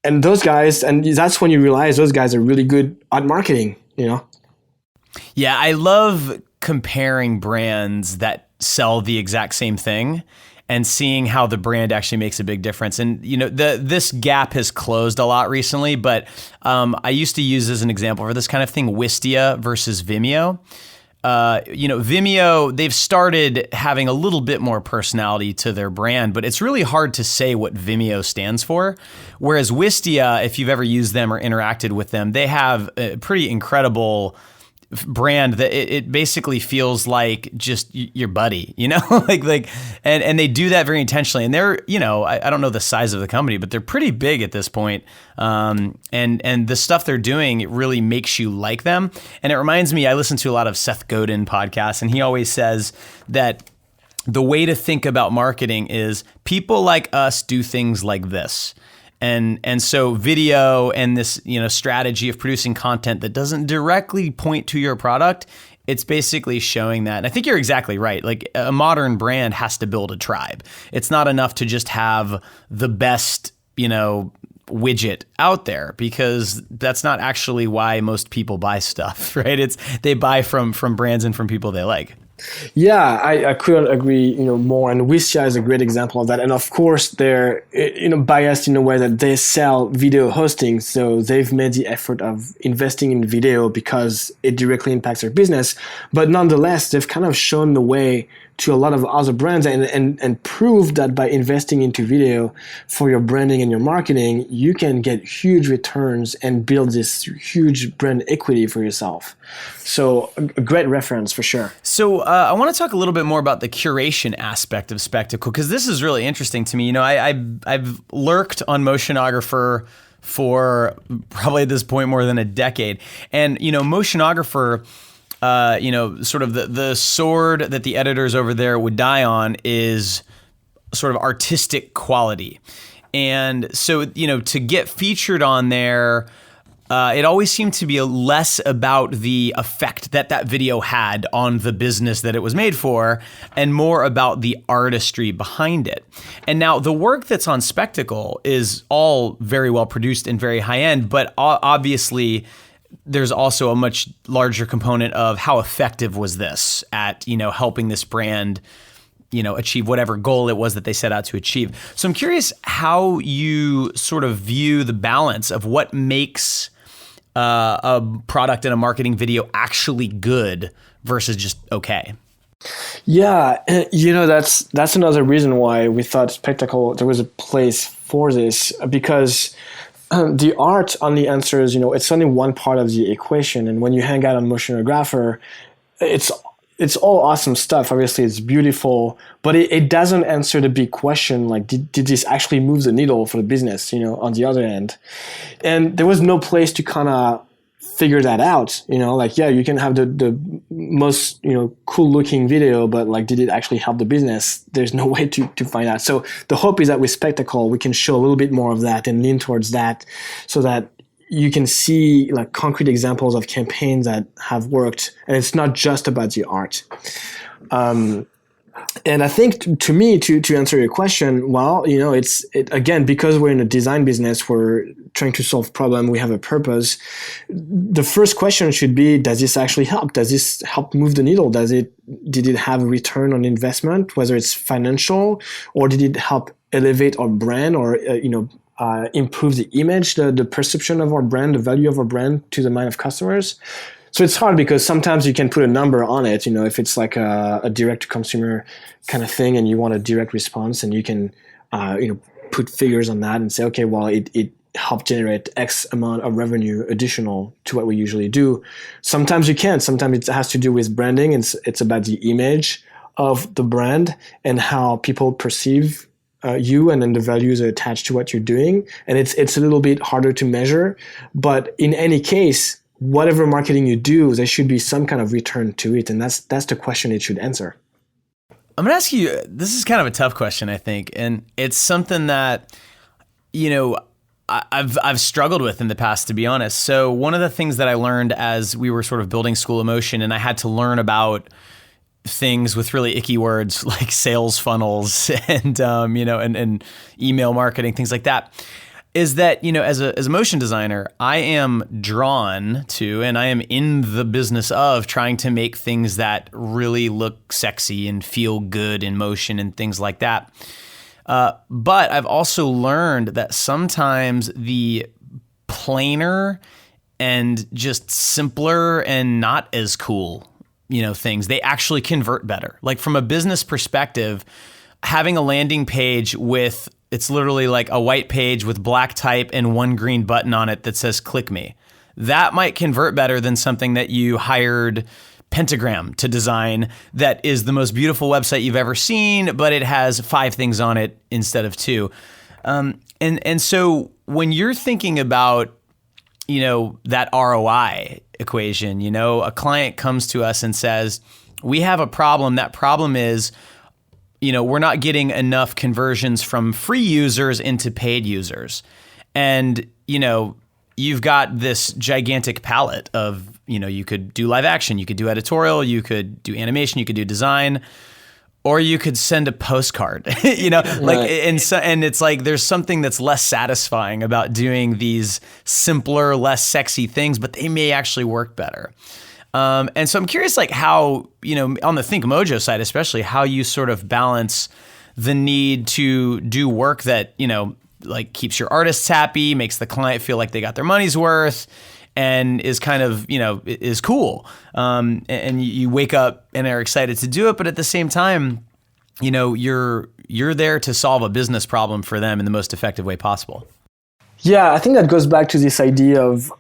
And those guys, and that's when you realize those guys are really good at marketing, Yeah, I love comparing brands that sell the exact same thing and seeing how the brand actually makes a big difference. And, this gap has closed a lot recently, but I used to use as an example for this kind of thing, Wistia versus Vimeo. Vimeo, they've started having a little bit more personality to their brand, but it's really hard to say what Vimeo stands for. Whereas Wistia, if you've ever used them or interacted with them, they have a pretty incredible brand that it basically feels like just your buddy, and they do that very intentionally. And they're, I don't know the size of the company, but they're pretty big at this point. And the stuff they're doing, it really makes you like them. And it reminds me, I listen to a lot of Seth Godin podcasts, and he always says that the way to think about marketing is people like us do things like this. And so video and this, strategy of producing content that doesn't directly point to your product, it's basically showing that. And I think you're exactly right. Like, a modern brand has to build a tribe. It's not enough to just have the best, widget out there, because that's not actually why most people buy stuff, right? They buy from brands and from people they like. Yeah, I couldn't agree, more. And Wistia is a great example of that. And of course, they're, biased in a way that they sell video hosting. So they've made the effort of investing in video because it directly impacts their business. But nonetheless, they've kind of shown the way to a lot of other brands and proved that by investing into video for your branding and your marketing, you can get huge returns and build this huge brand equity for yourself. So a great reference for sure. So I want to talk a little bit more about the curation aspect of Spectacle, because this is really interesting to me. I've lurked on Motionographer for probably at this point more than a decade. And, Motionographer, sort of the sword that the editors over there would die on is sort of artistic quality. And so, to get featured on there, it always seemed to be less about the effect that video had on the business that it was made for, and more about the artistry behind it. And now the work that's on Spectacle is all very well produced and very high end, but obviously there's also a much larger component of how effective was this at, helping this brand, achieve whatever goal it was that they set out to achieve. So I'm curious how you sort of view the balance of what makes a product and a marketing video actually good versus just okay. Yeah, that's another reason why we thought Spectacle, there was a place for this, because the art only answers, it's only one part of the equation. And when you hang out on Motionographer, it's all awesome stuff. Obviously, it's beautiful, but it doesn't answer the big question, like, did this actually move the needle for the business, on the other end? And there was no place to kind of figure that out, you can have the most, cool looking video, but like, did it actually help the business? There's no way to find out. So the hope is that with Spectacle, we can show a little bit more of that and lean towards that, so that you can see like concrete examples of campaigns that have worked, and it's not just about the art. And I think to me, to answer your question, well, again, because we're in a design business, we're trying to solve problem, we have a purpose. The first question should be, does this actually help? Does this help move the needle? Did it have a return on investment, whether it's financial, or did it help elevate our brand, or, improve the image, the perception of our brand, the value of our brand to the mind of customers? So it's hard because sometimes you can put a number on it, if it's like a direct to consumer kind of thing and you want a direct response, and you can, put figures on that and say, okay, well, it helped generate X amount of revenue additional to what we usually do. Sometimes you can't. Sometimes it has to do with branding. It's about the image of the brand and how people perceive you, and then the values are attached to what you're doing. And it's a little bit harder to measure. But in any case, whatever marketing you do, there should be some kind of return to it. And that's the question it should answer. I'm going to ask you, this is kind of a tough question, I think. And it's something that, I've struggled with in the past, to be honest. So one of the things that I learned as we were sort of building School of Motion, and I had to learn about things with really icky words like sales funnels and, and email marketing, things like that, is that, as a motion designer, I am drawn to, and I am in the business of trying to make things that really look sexy and feel good in motion and things like that. But I've also learned that sometimes the plainer and just simpler and not as cool, things, they actually convert better. Like, from a business perspective, having a landing page with, it's literally like a white page with black type and one green button on it that says "click me." that might convert better than something that you hired Pentagram to design that is the most beautiful website you've ever seen, but it has 5 things on it instead of 2. And so when you're thinking about, that ROI equation, a client comes to us and says, we have a problem. That problem is, we're not getting enough conversions from free users into paid users. And, you've got this gigantic palette of, you could do live action, you could do editorial, you could do animation, you could do design, or you could send a postcard, and it's like, there's something that's less satisfying about doing these simpler, less sexy things, but they may actually work better. And so I'm curious, like how, on the Think Mojo side, especially how you sort of balance the need to do work that, like keeps your artists happy, makes the client feel like they got their money's worth, and is kind of, is cool. And you wake up and are excited to do it, but at the same time, you're there to solve a business problem for them in the most effective way possible. Yeah, I think that goes back to this idea of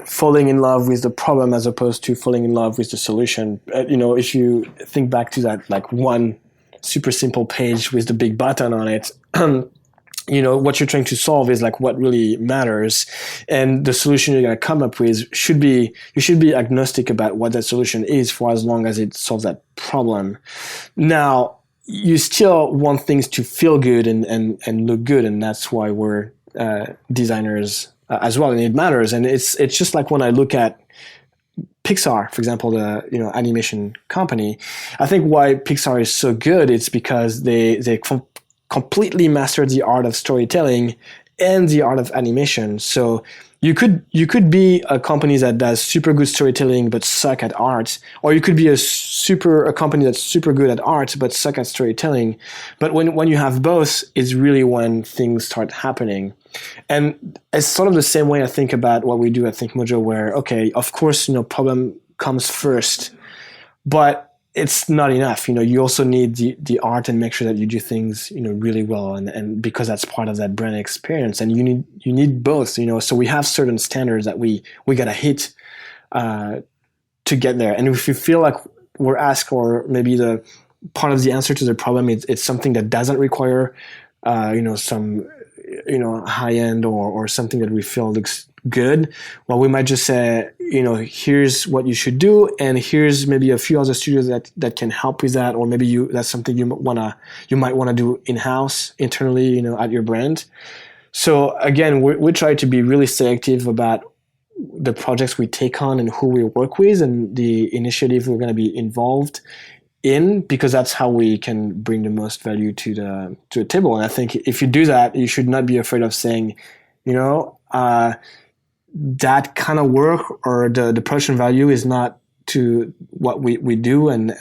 falling in love with the problem as opposed to falling in love with the solution. If you think back to that, like one super simple page with the big button on it, what you're trying to solve is like what really matters, and the solution you're going to come up with you should be agnostic about what that solution is for as long as it solves that problem. Now, you still want things to feel good and look good, and that's why we're designers as well, and it matters. And it's just like when I look at Pixar, for example, the animation company, I think why Pixar is so good, it's because they completely mastered the art of storytelling and the art of animation. So you could be a company that does super good storytelling but suck at art, or you could be a company that's super good at art but suck at storytelling. But when you have both, it's really when things start happening. And it's sort of the same way I think about what we do at Think Mojo, where, okay, of course, problem comes first, but it's not enough. You also need the art and make sure that you do things, really well, and because that's part of that brand experience, and you need both, so we have certain standards that we gotta hit to get there. And if you feel like we're asked, or maybe the part of the answer to the problem, it's something that doesn't require some high end or something that we feel looks good, well, we might just say, here's what you should do, and here's maybe a few other studios that can help with that, or maybe that's something you might want to do in-house, internally, at your brand. So again, we try to be really selective about the projects we take on and who we work with and the initiative we're going to be involved in, because that's how we can bring the most value to the table. And I think if you do that, you should not be afraid of saying, that kind of work or the production value is not to what we do, and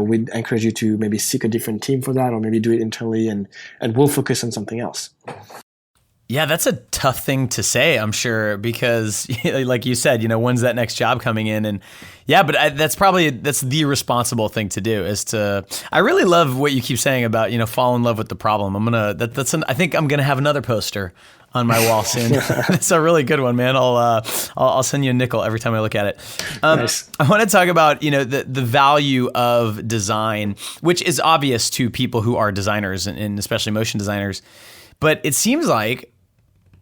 we'd encourage you to maybe seek a different team for that, or maybe do it internally, and we'll focus on something else. Yeah, that's a tough thing to say, I'm sure, because like you said, when's that next job coming in? And yeah, but that's the responsible thing to do, is to, I really love what you keep saying about, fall in love with the problem. I think I'm going to have another poster on my wall soon. It's a really good one, man. I'll send you a nickel every time I look at it. Nice. I want to talk about, the value of design, which is obvious to people who are designers and especially motion designers. But it seems like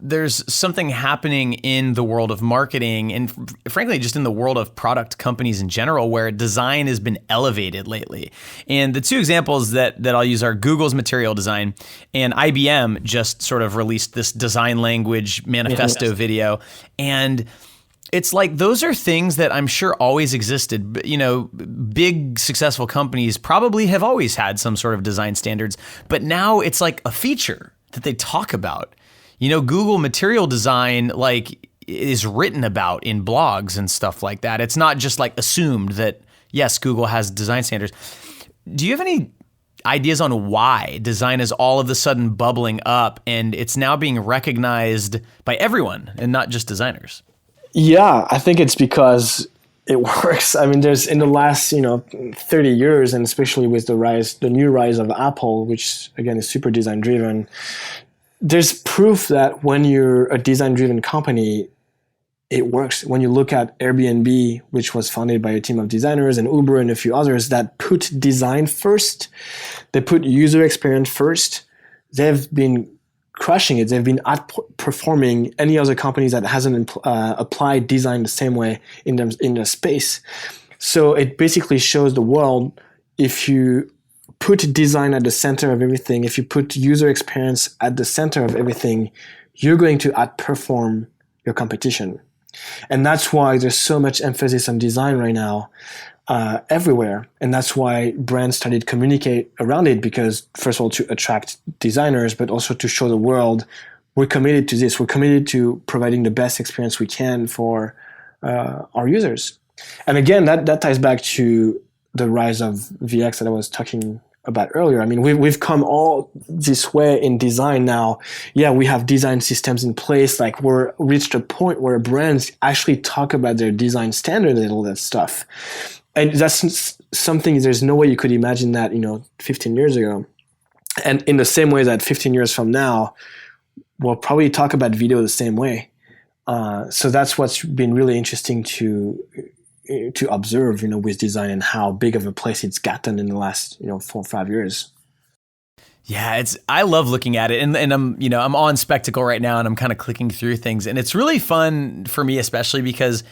there's something happening in the world of marketing and frankly, just in the world of product companies in general, where design has been elevated lately. And the two examples that I'll use are Google's material design, and IBM just sort of released this design language manifesto video. And it's like, those are things that I'm sure always existed. But, big successful companies probably have always had some sort of design standards, but now it's like a feature that they talk about. Google material design is written about in blogs and stuff like that. It's not just assumed that, yes, Google has design standards. Do you have any ideas on why design is all of a sudden bubbling up and it's now being recognized by everyone and not just designers? Yeah, I think it's because it works. I mean, there's in the last 30 years, and especially with the new rise of Apple, which again is super design driven, there's proof that when you're a design driven company, it works. When you look at Airbnb, which was founded by a team of designers, and Uber and a few others that put design first, they put user experience first, they've been crushing it. They've been outperforming any other companies that hasn't applied design the same way in the space. So it basically shows the world, if you put design at the center of everything, if you put user experience at the center of everything, you're going to outperform your competition. And that's why there's so much emphasis on design right now everywhere. And that's why brands started to communicate around it, because first of all, to attract designers, but also to show the world we're committed to this. We're committed to providing the best experience we can for our users. And again, that ties back to the rise of VX that I was talking about earlier. I mean, we've come all this way in design now. Yeah, we have design systems in place. Like, we're reached a point where brands actually talk about their design standard and all that stuff. And that's something, there's no way you could imagine that, 15 years ago. And in the same way that 15 years from now, we'll probably talk about video the same way. So that's what's been really interesting to observe, with design, and how big of a place it's gotten in the last, 4 or 5 years. Yeah, I love looking at it, and I'm on Spectacle right now, and I'm kind of clicking through things, and it's really fun for me, especially because,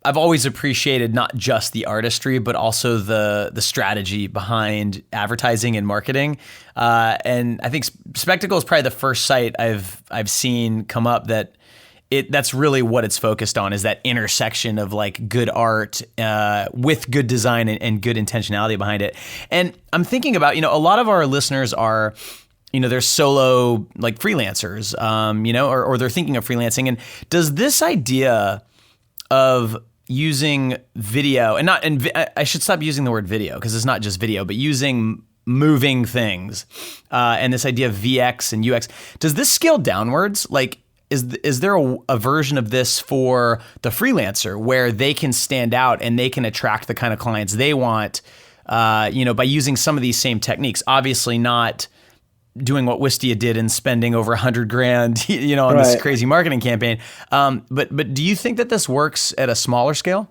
I've always appreciated not just the artistry, but also the strategy behind advertising and marketing. And I think Spectacle is probably the first site I've seen come up that's really what it's focused on, is that intersection of like good art with good design and good intentionality behind it. And I'm thinking about, a lot of our listeners are, they're solo like freelancers, or they're thinking of freelancing. And does this idea of using video, and I should stop using the word video, because it's not just video, but using moving things, and this idea of VX and UX, does this scale downwards? Like, is there a version of this for the freelancer where they can stand out and they can attract the kind of clients they want, by using some of these same techniques? Obviously not doing what Wistia did and spending over $100,000, on this crazy marketing campaign. But do you think that this works at a smaller scale?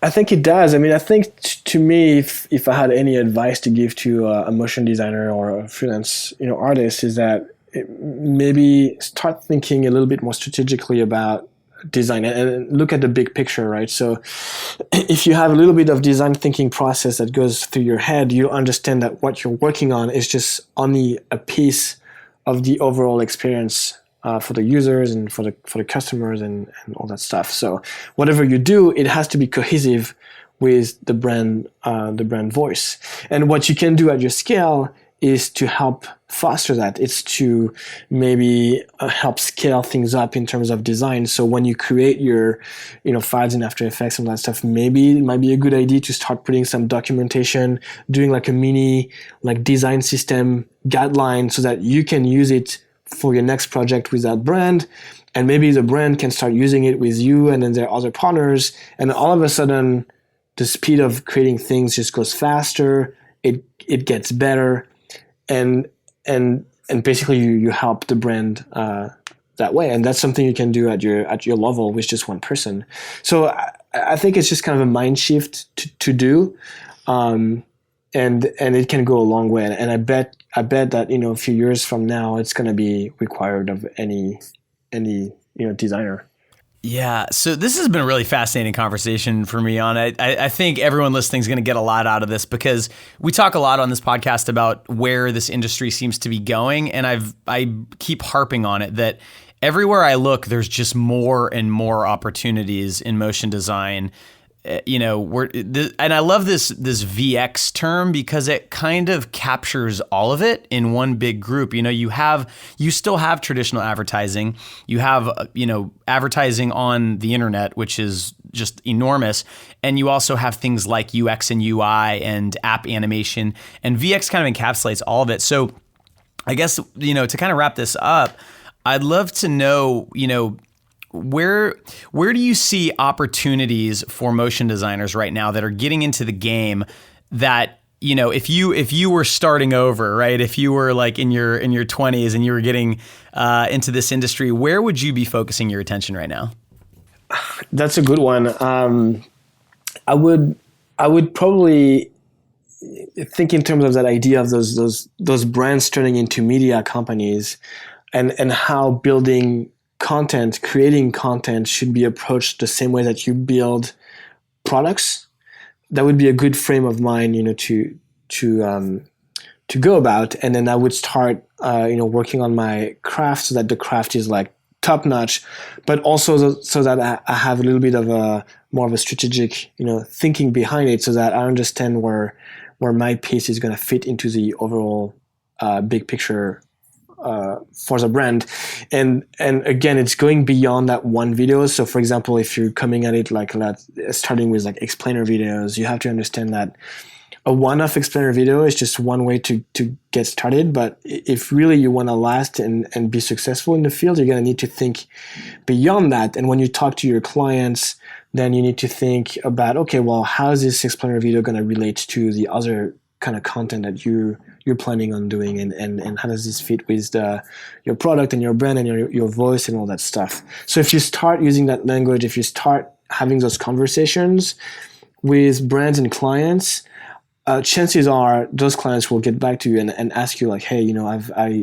I think it does. I mean, I think to me, if I had any advice to give to a motion designer or a freelance, artist, is that maybe start thinking a little bit more strategically about design and look at the big picture, right? So if you have a little bit of design thinking process that goes through your head, you understand that what you're working on is just only a piece of the overall experience for the users and for the customers and all that stuff. So whatever you do, it has to be cohesive with the brand voice. And what you can do at your scale is to help foster that. It's to maybe help scale things up in terms of design. So when you create your, files in After Effects and all that stuff, maybe it might be a good idea to start putting some documentation, doing like a mini design system guideline so that you can use it for your next project with that brand. And maybe the brand can start using it with you and then their other partners. And all of a sudden, the speed of creating things just goes faster. It gets better. And basically you help the brand that way, and that's something you can do at your level with just one person. So I think it's just kind of a mind shift to do, and it can go a long way. And I bet that a few years from now it's going to be required of any designer. Yeah, so this has been a really fascinating conversation for me on it. I think everyone listening is going to get a lot out of this, because we talk a lot on this podcast about where this industry seems to be going, and I keep harping on it that everywhere I look, there's just more and more opportunities in motion design. And I love this VX term because it kind of captures all of it in one big group. You still have traditional advertising. You have, advertising on the internet, which is just enormous. And you also have things like UX and UI and app animation, and VX kind of encapsulates all of it. So I guess, to kind of wrap this up, I'd love to know, where do you see opportunities for motion designers right now that are getting into the game that, if you were starting over, right? If you were like in your 20s and you were getting into this industry, where would you be focusing your attention right now? That's a good one. I would probably think in terms of that idea of those brands turning into media companies, and how building content, creating content should be approached the same way that you build products. That would be a good frame of mind, to go about. And then I would start, working on my craft so that the craft is like top notch, but also so that I have a little bit of more of a strategic, thinking behind it, so that I understand where my piece is going to fit into the overall big picture for the brand. And again, it's going beyond that one video. So for example, if you're coming at it like that, starting with like explainer videos, you have to understand that a one-off explainer video is just one way to get started. But if really you want to last and be successful in the field, you're going to need to think beyond that. And when you talk to your clients, then you need to think about, okay, well, how is this explainer video going to relate to the other kind of content that you're planning on doing, and how does this fit with your product and your brand and your voice and all that stuff. So if you start using that language, if you start having those conversations with brands and clients, chances are those clients will get back to you and ask you like, hey,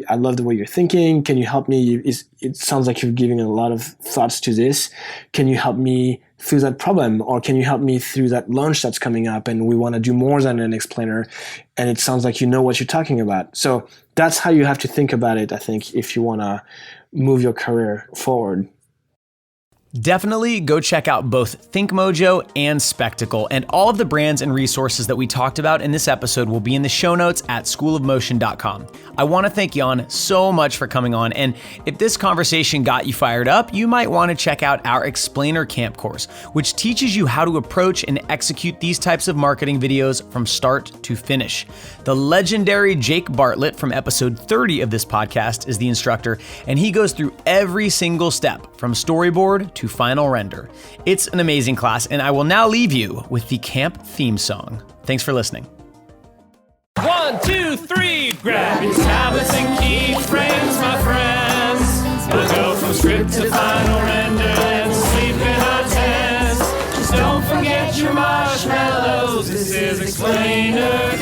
I love the way you're thinking. Can you help me? It sounds like you're giving a lot of thoughts to this. Can you help me through that problem? Or can you help me through that launch that's coming up? And we want to do more than an explainer. And it sounds like you know what you're talking about. So that's how you have to think about it, I think, if you want to move your career forward. Definitely go check out both ThinkMojo and Spectacle, and all of the brands and resources that we talked about in this episode will be in the show notes at schoolofmotion.com. I want to thank Yann so much for coming on, and if this conversation got you fired up, you might want to check out our Explainer Camp course, which teaches you how to approach and execute these types of marketing videos from start to finish. The legendary Jake Bartlett from episode 30 of this podcast is the instructor, and he goes through every single step from storyboard to final render. It's an amazing class, and I will now leave you with the camp theme song. Thanks for listening. 1, 2, 3, grab your tablets and keyframes, my friends. We'll go from script to final render and sleep in our tents. Just don't forget your marshmallows. This is Explainer